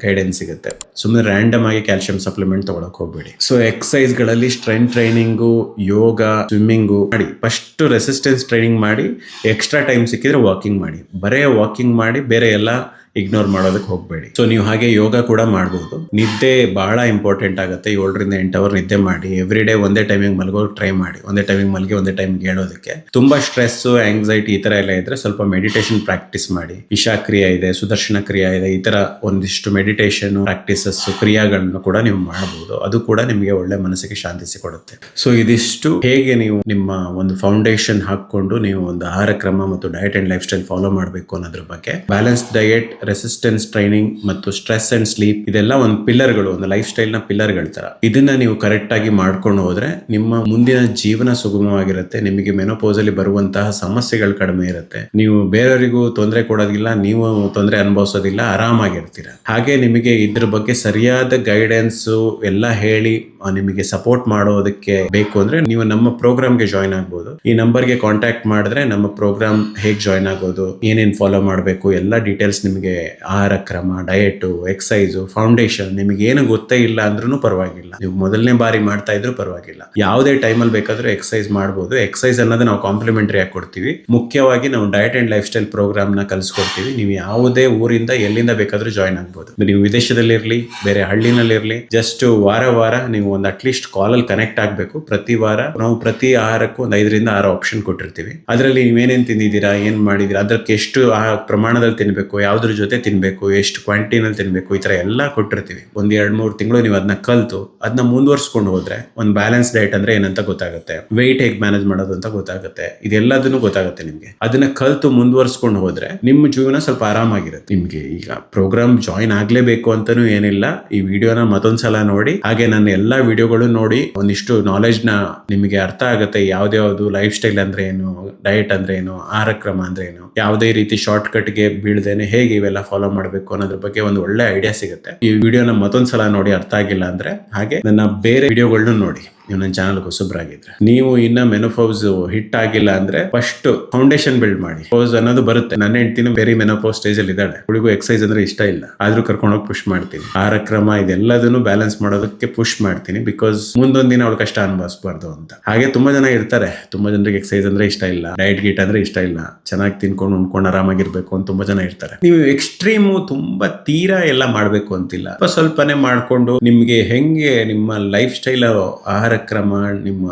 ಗೈಡೆನ್ಸ್ ಸಿಗುತ್ತೆ. ಸುಮ್ಮನೆ ರ್ಯಾಂಡಮ್ ಆಗಿ ಕ್ಯಾಲ್ಸಿಯಂ ಸಪ್ಲಿಮೆಂಟ್ ತಗೊಳಕ್ ಹೋಗ್ಬೇಡಿ. ಸೊ ಎಕ್ಸಸೈಸ್ ಗಳಲ್ಲಿ ಸ್ಟ್ರೆಂತ್ ಟ್ರೈನಿಂಗು, ಯೋಗ, ಸ್ವಿಮ್ಮಿಂಗು ಮಾಡಿ. ಫಸ್ಟ್ ರೆಸಿಸ್ಟೆನ್ಸ್ ಟ್ರೈನಿಂಗ್ ಮಾಡಿ, ಎಕ್ಸ್ಟ್ರಾ ಟೈಮ್ ಸಿಕ್ಕಿದ್ರೆ ವಾಕಿಂಗ್ ಮಾಡಿ. ಬರೇ ವಾಕಿಂಗ್ ಮಾಡಿ, ಬೇರೆ ಎಲ್ಲ ಇಗ್ನೋರ್ ಮಾಡೋದಕ್ಕೆ ಹೋಗಬೇಡಿ. ಸೊ ನೀವು ಹಾಗೆ ಯೋಗ ಕೂಡ ಮಾಡಬಹುದು. ನಿದ್ದೆ ಬಹಳ ಇಂಪಾರ್ಟೆಂಟ್ ಆಗುತ್ತೆ. 7-8 ಅವರ್ ನಿದ್ದೆ ಮಾಡಿ. ಎವ್ರಿ ಡೇ ಒಂದೇ ಟೈಮಿಂಗ್ ಮಲಗೋಕೆ ಟ್ರೈ ಮಾಡಿ. ಒಂದೇ ಟೈಮಿಂಗ್ ಮಲಗಿ ಒಂದೇ ಟೈಮಿಂಗ್ ಹೇಳೋದಕ್ಕೆ. ತುಂಬಾ ಸ್ಟ್ರೆಸ್, ಆಂಗ್ಸೈಟಿ ಈ ತರ ಎಲ್ಲ ಇದ್ರೆ ಸ್ವಲ್ಪ ಮೆಡಿಟೇಷನ್ ಪ್ರಾಕ್ಟೀಸ್ ಮಾಡಿ. ಇಶಾ ಕ್ರಿಯಾ ಇದೆ, ಸುದರ್ಶನ ಕ್ರಿಯಾ ಇದೆ. ಈ ತರ ಒಂದಿಷ್ಟು ಮೆಡಿಟೇಷನ್ ಪ್ರಾಕ್ಟೀಸಸ್, ಕ್ರಿಯಾಗಳನ್ನು ಕೂಡ ನೀವು ಮಾಡಬಹುದು. ಅದು ಕೂಡ ನಿಮಗೆ ಒಳ್ಳೆ ಮನಸ್ಸಿಗೆ ಶಾಂತಿ ಸಿಕೊಡುತ್ತೆ. ಸೊ ಇದಿಷ್ಟು ಹೇಗೆ ನೀವು ನಿಮ್ಮ ಒಂದು ಫೌಂಡೇಶನ್ ಹಾಕೊಂಡು ನೀವು ಒಂದು ಆಹಾರ ಕ್ರಮ ಮತ್ತು diet and life style follow ಮಾಡಬೇಕು ಅನ್ನೋದ್ರ ಬಗ್ಗೆ. ಬ್ಯಾಲೆನ್ಸ್ಡ್ ಡಯಟ್, ರೆಸಿಸ್ಟೆನ್ಸ್ ಟ್ರೈನಿಂಗ್ ಮತ್ತು ಸ್ಟ್ರೆಸ್ ಅಂಡ್ ಸ್ಲೀಪ್ ಇದೆಲ್ಲ ಒಂದು ಪಿಲ್ಲರ್ಗಳು, ಒಂದು ಲೈಫ್ ಸ್ಟೈಲ್ ನ ಪಿಲ್ಲರ್ಗಳ ತರ. ಇದನ್ನ ನೀವು ಕರೆಕ್ಟ್ ಆಗಿ ಮಾಡ್ಕೊಂಡು ಹೋದ್ರೆ ನಿಮ್ಮ ಮುಂದಿನ ಜೀವನ ಸುಗಮವಾಗಿರುತ್ತೆ. ನಿಮಗೆ ಮೆನೋಪೌಸ್ ಅಲ್ಲಿ ಬರುವಂತಹ ಸಮಸ್ಯೆಗಳು ಕಡಿಮೆ ಇರುತ್ತೆ. ನೀವು ಬೇರೆಯವರಿಗೂ ತೊಂದರೆ ಕೊಡೋದಿಲ್ಲ, ನೀವು ತೊಂದರೆ ಅನುಭವಿಸೋದಿಲ್ಲ, ಆರಾಮಾಗಿರ್ತೀರ. ಹಾಗೆ ನಿಮಗೆ ಇದ್ರ ಬಗ್ಗೆ ಸರಿಯಾದ ಗೈಡೆನ್ಸ್ ಎಲ್ಲ ಹೇಳಿ ನಿಮಗೆ ಸಪೋರ್ಟ್ ಮಾಡೋದಕ್ಕೆ ಬೇಕು ಅಂದ್ರೆ ನೀವು ನಮ್ಮ ಪ್ರೋಗ್ರಾಮ್ಗೆ ಜಾಯ್ನ್ ಆಗ್ಬೋದು. ಈ ನಂಬರ್ಗೆ ಕಾಂಟ್ಯಾಕ್ಟ್ ಮಾಡಿದ್ರೆ ನಮ್ಮ ಪ್ರೋಗ್ರಾಮ್ ಹೇಗೆ ಜಾಯ್ನ್ ಆಗೋದು, ಏನೇನ್ ಫಾಲೋ ಮಾಡಬೇಕು ಎಲ್ಲ ಡೀಟೇಲ್ಸ್ ನಿಮಗೆ, ಆಹಾರ ಕ್ರಮ, ಡಯಟ್, ಎಕ್ಸಸೈಸ್, ಫೌಂಡೇಶನ್ ನಿಮಗೆ ಏನು ಗೊತ್ತೇ ಇಲ್ಲ ಅಂದ್ರೂ ಪರವಾಗಿಲ್ಲ. ನೀವು ಮೊದಲನೇ ಬಾರಿ ಮಾಡ್ತಾ ಇದ್ರು ಪರವಾಗಿಲ್ಲ. ಯಾವುದೇ ಟೈಮಲ್ಲಿ ಬೇಕಾದ್ರೂ ಎಕ್ಸಸೈಸ್ ಮಾಡಬಹುದು. ಎಕ್ಸಸೈಸ್ ಅನ್ನೋದು ನಾವು ಕಾಂಪ್ಲಿಮೆಂಟರಿ ಆಗಿ ಕೊಡ್ತೀವಿ. ಮುಖ್ಯವಾಗಿ ನಾವು diet and lifestyle programme ನ ಕಲಿಸ್ಕೊಡ್ತೀವಿ. ನೀವು ಯಾವುದೇ ಊರಿಂದ ಎಲ್ಲಿಂದ ಬೇಕಾದ್ರೂ ಜಾಯ್ನ್ ಆಗ್ಬೋದು. ನೀವು ವಿದೇಶದಲ್ಲಿರ್ಲಿ, ಬೇರೆ ಹಳ್ಳಿನಲ್ಲಿರ್ಲಿ, ಜಸ್ಟ್ ವಾರ ನೀವು ಒಂದು ಅಟ್ಲೀಸ್ಟ್ ಕಾಲಲ್ಲಿ ಕನೆಕ್ಟ್ ಆಗಬೇಕು. ಪ್ರತಿ ವಾರ ನಾವು ಪ್ರತಿ ಆಹಾರಕ್ಕೂ ಒಂದು 5-6 ಆಪ್ಷನ್ ಕೊಟ್ಟಿರ್ತೀವಿ. ಅದರಲ್ಲಿ ನೀವೇನೇನ್ ತಿಂದಿದ್ದೀರಾ, ಏನ್ ಮಾಡಿದೀರಾ, ಅದಕ್ಕೆ ಎಷ್ಟು ಆ ಪ್ರಮಾಣದಲ್ಲಿ ತಿನ್ಬೇಕು, ಯಾವ್ದ್ರ ಜೊತೆ ತಿನ್ಬೇಕು, ಎಷ್ಟು ಕ್ವಾಂಟಿಟಿನಲ್ಲಿ ತಿನ್ಬೇಕು, ಈ ತರ ಎಲ್ಲ ಕೊಟ್ಟಿರ್ತೀವಿ. 1-2-3 ತಿಂಗಳು ನೀವು ಅದನ್ನ ಕಲ್ತು ಅದನ್ನ ಮುಂದುವರ್ಸ್ಕೊಂಡು ಹೋದ್ರೆ ಒಂದು ಬ್ಯಾಲೆನ್ಸ್ ಡಯಟ್ ಅಂದ್ರೆ ಏನಂತ ಗೊತ್ತಾಗುತ್ತೆ, ವೆಯ್ಟ್ ಹೇಗೆ ಮ್ಯಾನೇಜ್ ಮಾಡೋದು ಅಂತ ಗೊತ್ತಾಗುತ್ತೆ. ಇದೆಲ್ಲದನ್ನು ಗೊತ್ತಾಗುತ್ತೆ ನಿಮ್ಗೆ. ಅದನ್ನ ಕಲ್ತು ಮುಂದುವರ್ಸ್ಕೊಂಡು ಹೋದ್ರೆ ನಿಮ್ಮ ಜೀವನ ಸ್ವಲ್ಪ ಆರಾಮಾಗಿರುತ್ತೆ. ನಿಮ್ಗೆ ಈಗ ಪ್ರೋಗ್ರಾಮ್ ಜಾಯಿನ್ ಆಗ್ಲೇಬೇಕು ಅಂತಾನೂ ಏನಿಲ್ಲ. ಈ ವಿಡಿಯೋನ ಮತ್ತೊಂದ್ಸಲ ನೋಡಿ, ಹಾಗೆ ನನ್ನ ಎಲ್ಲಾ ವಿಡಿಯೋಗಳು ನೋಡಿ ಒಂದಿಷ್ಟು ನಾಲೆಜ್ ನ ನಿಮಗೆ ಅರ್ಥ ಆಗುತ್ತೆ. ಯಾವ್ದು ಲೈಫ್ ಸ್ಟೈಲ್ ಅಂದ್ರೆ ಏನು, ಡಯಟ್ ಅಂದ್ರೆ ಏನು, ಆಹಾರ ಕ್ರಮ ಅಂದ್ರೆ ಏನು, ಯಾವುದೇ ರೀತಿ ಶಾರ್ಟ್ ಕಟ್ ಗೆ ಬೀಳ್ದೇನೆ ಹೇಗೆ ಇವೆಲ್ಲ ಫಾಲೋ ಮಾಡಬೇಕು ಅನ್ನೋದ್ರ ಬಗ್ಗೆ ಒಂದು ಒಳ್ಳೆ ಐಡಿಯಾ ಸಿಗುತ್ತೆ. ಈ ವಿಡಿಯೋನ ಮತ್ತೊಂದ್ಸಲ ನೋಡಿ ಅರ್ಥ ಆಗಿಲ್ಲ ಅಂದ್ರೆ ಹಾಗೆ ನನ್ನ ಬೇರೆ ವಿಡಿಯೋಗಳನ್ನ ನೋಡಿ. ನೀವು ನನ್ನ ಚಾನಲ್ ಹೊಸಬ್ರಾಗಿದ್ರೆ. ನೀವು ಇನ್ನ ಮೆನೋಪೌಸ್ ಹಿಟ್ ಆಗಿಲ್ಲ ಅಂದ್ರೆ ಫಸ್ಟ್ ಫೌಂಡೇಶನ್ ಬಿಲ್ಡ್ ಮಾಡಿ. ಪೌಸ್ ಅನ್ನೋದು ಬರುತ್ತೆ. ನನ್ನ ಹೆಂಡತಿನೂ ಬೇರೆ ಮೆನೋಪೌಸ್ ಸ್ಟೇಜ್ ಅಲ್ಲಿ ಇದ್ದಾಳೆ. ಹುಡುಗು ಎಕ್ಸಸೈಸ್ ಅಂದ್ರೆ ಇಷ್ಟ ಇಲ್ಲ, ಆದ್ರೂ ಕರ್ಕೊಂಡೋಗಿ ಪುಷ್ ಮಾಡ್ತೀನಿ. ಆಹಾರ ಕ್ರಮ ಇದೆಲ್ಲದನ್ನು ಬ್ಯಾಲೆನ್ಸ್ ಮಾಡೋದಕ್ಕೆ ಪುಷ್ ಮಾಡ್ತೀನಿ. ಬಿಕಾಸ್ ಮುಂದೊಂದ್ ದಿನ ಅವಳು ಕಷ್ಟ ಅನುಭವಿಸಬಾರ್ದು ಅಂತ. ಹಾಗೆ ತುಂಬಾ ಜನ ಇರ್ತಾರೆ, ತುಂಬಾ ಜನರಿಗೆ ಎಕ್ಸಸೈಸ್ ಅಂದ್ರೆ ಇಷ್ಟ ಇಲ್ಲ, ಡಯಟ್ ಗೀಟ್ ಅಂದ್ರೆ ಇಷ್ಟ ಇಲ್ಲ, ಚೆನ್ನಾಗಿ ತಿನ್ಕೊಂಡು ಉಣ್ಕೊಂಡು ಆರಾಮಾಗಿರ್ಬೇಕು ಅಂತ ತುಂಬಾ ಜನ ಇರ್ತಾರೆ. ನೀವು ಎಕ್ಸ್ಟ್ರೀಮು ತುಂಬಾ ತೀರಾ ಎಲ್ಲ ಮಾಡ್ಬೇಕು ಅಂತಿಲ್ಲ, ಸ್ವಲ್ಪನೇ ಮಾಡ್ಕೊಂಡು ನಿಮ್ಗೆ ಹೆಂಗೆ ನಿಮ್ಮ ಲೈಫ್ ಸ್ಟೈಲ್, ಆಹಾರ ಕ್ರಮ, ನಿಮ್ಮ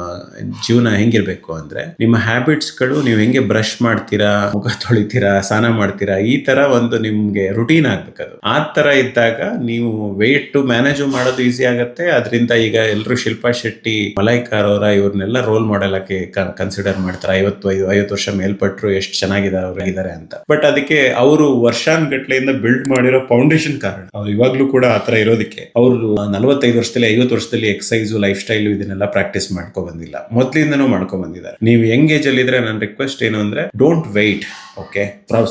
ಜೀವನ ಹೆಂಗಿರ್ಬೇಕು ಅಂದ್ರೆ ನಿಮ್ಮ ಹ್ಯಾಬಿಟ್ಸ್ ಗಳು, ನೀವು ಹೆಂಗೆ ಬ್ರಷ್ ಮಾಡ್ತೀರಾ, ಮುಖ ತೊಳಿತೀರಾ, ಸ್ನಾನ ಮಾಡ್ತೀರಾ, ಈ ತರ ಒಂದು ನಿಮ್ಗೆ ರುಟೀನ್ ಆಗ್ಬೇಕದು. ಆ ತರ ಇದ್ದಾಗ ನೀವು ವೆಯ್ಟ್ ಮ್ಯಾನೇಜ್ ಮಾಡೋದು ಈಸಿ ಆಗುತ್ತೆ. ಅದರಿಂದ ಈಗ ಎಲ್ಲರೂ ಶಿಲ್ಪಾ ಶೆಟ್ಟಿ, ಮಲೈಕಾ ಅರೋರಾ ಇವ್ರನ್ನೆಲ್ಲ ರೋಲ್ ಮಾಡೆಲ್ ಆಗಿ ಕನ್ಸಿಡರ್ ಮಾಡ್ತಾರೆ. 50 ವರ್ಷ ಮೇಲ್ಪಟ್ಟರು ಎಷ್ಟು ಚೆನ್ನಾಗಿದ್ದಾರೆ ಅಂತ. ಬಟ್ ಅದಕ್ಕೆ ಅವರು ವರ್ಷಾನ್ಗಟ್ಲೆಯಿಂದ ಬಿಲ್ಡ್ ಮಾಡಿರೋ ಫೌಂಡೇಶನ್ ಕಾರಣ. ಅವ್ರು ಇವಾಗ್ಲೂ ಕೂಡ ಆತರ ಇರೋದಕ್ಕೆ ಅವರು 45 ವರ್ಷದಲ್ಲಿ 50 ವರ್ಷದಲ್ಲಿ ಎಕ್ಸಸೈಸ್, ಲೈಫ್ ಸ್ಟೈಲ್ ಇದನ್ನೆಲ್ಲ ಪ್ರಾಕ್ಟೀಸ್ ಮಾಡ್ಕೊ ಬಂದಿಲ್ಲ, ಮೊದ್ಲಿಂದನೂ ಮಾಡ್ಕೊ ಬಂದಿದ್ದಾರೆ. ನೀವು ಯಂಗ್ ಏಜ್ ಅಲ್ಲಿ ಇದ್ರೆ ನನ್ನ ರಿಕ್ವೆಸ್ಟ್ ಏನು ಅಂದ್ರೆ ಡೋಂಟ್ ವೆಯ್ಟ್. ಓಕೆ,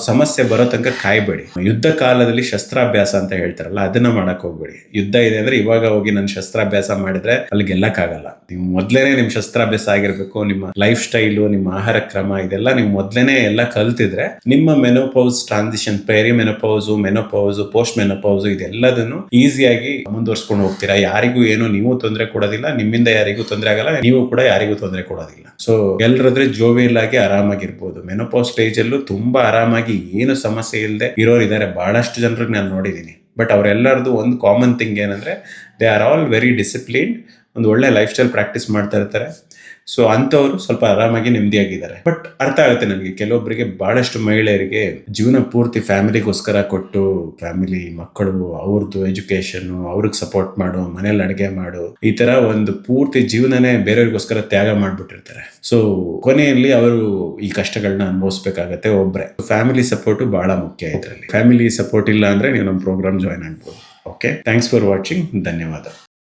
ಸಮಸ್ಯೆ ಬರೋ ತನಕ ಕಾಯ್ಬೇಡಿ. ಯುದ್ಧ ಕಾಲದಲ್ಲಿ ಶಸ್ತ್ರಾಭ್ಯಾಸ ಅಂತ ಹೇಳ್ತಾರಲ್ಲ, ಅದನ್ನ ಮಾಡಕ್ ಹೋಗ್ಬೇಡಿ. ಯುದ್ಧ ಇದೆ ಅಂದ್ರೆ ಇವಾಗ ಹೋಗಿ ನಾನು ಶಸ್ತ್ರಾಭ್ಯಾಸ ಮಾಡಿದ್ರೆ ಅಲ್ಲಿ ಗೆಲ್ಲಕ್ಕಾಗಲ್ಲ. ನೀವು ಮೊದ್ಲೇನೆ ನಿಮ್ ಶಸ್ತ್ರಾಭ್ಯಾಸ ಆಗಿರ್ಬೇಕು. ನಿಮ್ಮ ಲೈಫ್ ಸ್ಟೈಲು, ನಿಮ್ಮ ಆಹಾರ ಕ್ರಮ ಇದೆಲ್ಲ ನೀವು ಮೊದ್ಲೇನೆ ಎಲ್ಲ ಕಲ್ತಿದ್ರೆ ನಿಮ್ಮ ಮೆನೋಪೌಸ್ ಟ್ರಾನ್ಸಿಷನ್, ಪೆರಿ ಮೆನೋಪೌಸ್, ಮೆನೋಪೌಸ್, ಪೋಸ್ಟ್ ಮೆನೋಪೌಸ್ ಇದೆಲ್ಲದನ್ನು ಈಸಿಯಾಗಿ ಮುಂದುವರ್ಸ್ಕೊಂಡು ಹೋಗ್ತೀರಾ. ಯಾರಿಗೂ ಏನು ನೀವು ತೊಂದರೆ ಕೊಡೋದಿಲ್ಲ, ನಿಮ್ಮಿಂದ ಯಾರಿಗೂ ತೊಂದರೆ ಆಗಲ್ಲ, ನೀವು ಕೂಡ ಯಾರಿಗೂ ತೊಂದರೆ ಕೊಡೋದಿಲ್ಲ. ಸೊ ಎಲ್ಲರದ್ರೆ ಜೋವಿಯಲ್ ಆಗಿ ಆರಾಮಾಗಿರ್ಬೋದು. ಮೆನೋಪೌಸ್ ಸ್ಟೇಜ್ ಅಲ್ಲೂ ತುಂಬಾ ಆರಾಮಾಗಿ ಏನು ಸಮಸ್ಯೆ ಇಲ್ಲದೆ ಇರೋರು ಇದ್ದಾರೆ, ಬಹಳಷ್ಟು ಜನರಿಗೆ ನಾನು ನೋಡಿದ್ದೀನಿ. ಬಟ್ ಅವರೆಲ್ಲರದು ಒಂದು ಕಾಮನ್ ಥಿಂಗ್ ಏನಂದ್ರೆ they are all very disciplined, ಒಂದು ಒಳ್ಳೆ ಲೈಫ್ ಸ್ಟೈಲ್ ಪ್ರಾಕ್ಟೀಸ್ ಮಾಡ್ತಾ ಇರ್ತಾರೆ. ಸೊ ಅಂಥವ್ರು ಸ್ವಲ್ಪ ಆರಾಮಾಗಿ ನೆಮ್ಮದಿಯಾಗಿದ್ದಾರೆ. ಬಟ್ ಅರ್ಥ ಆಗುತ್ತೆ ನನಗೆ, ಕೆಲವೊಬ್ಬರಿಗೆ, ಬಹಳಷ್ಟು ಮಹಿಳೆಯರಿಗೆ ಜೀವನ ಪೂರ್ತಿ ಫ್ಯಾಮಿಲಿಗೋಸ್ಕರ ಕೊಟ್ಟು, ಫ್ಯಾಮಿಲಿ, ಮಕ್ಕಳು, ಅವ್ರದ್ದು ಎಜುಕೇಶನ್, ಅವ್ರಿಗೆ ಸಪೋರ್ಟ್ ಮಾಡು, ಮನೇಲಿ ಅಡುಗೆ ಮಾಡು, ಈ ತರ ಒಂದು ಪೂರ್ತಿ ಜೀವನನೇ ಬೇರೆಯವ್ರಿಗೋಸ್ಕರ ತ್ಯಾಗ ಮಾಡ್ಬಿಟ್ಟಿರ್ತಾರೆ. ಸೊ ಕೊನೆಯಲ್ಲಿ ಅವರು ಈ ಕಷ್ಟಗಳನ್ನ ಅನುಭವಿಸ್ಬೇಕಾಗತ್ತೆ ಒಬ್ರೆ. ಫ್ಯಾಮಿಲಿ ಸಪೋರ್ಟ್ ಬಹಳ ಮುಖ್ಯ ಇದರಲ್ಲಿ. ಫ್ಯಾಮಿಲಿ ಸಪೋರ್ಟ್ ಇಲ್ಲ ಅಂದ್ರೆ ನೀವು ನಮ್ಮ ಪ್ರೋಗ್ರಾಮ್ ಜಾಯ್ನ್ ಆಗ್ಬೋದು. Okay, thanks for watching. ಧನ್ಯವಾದ.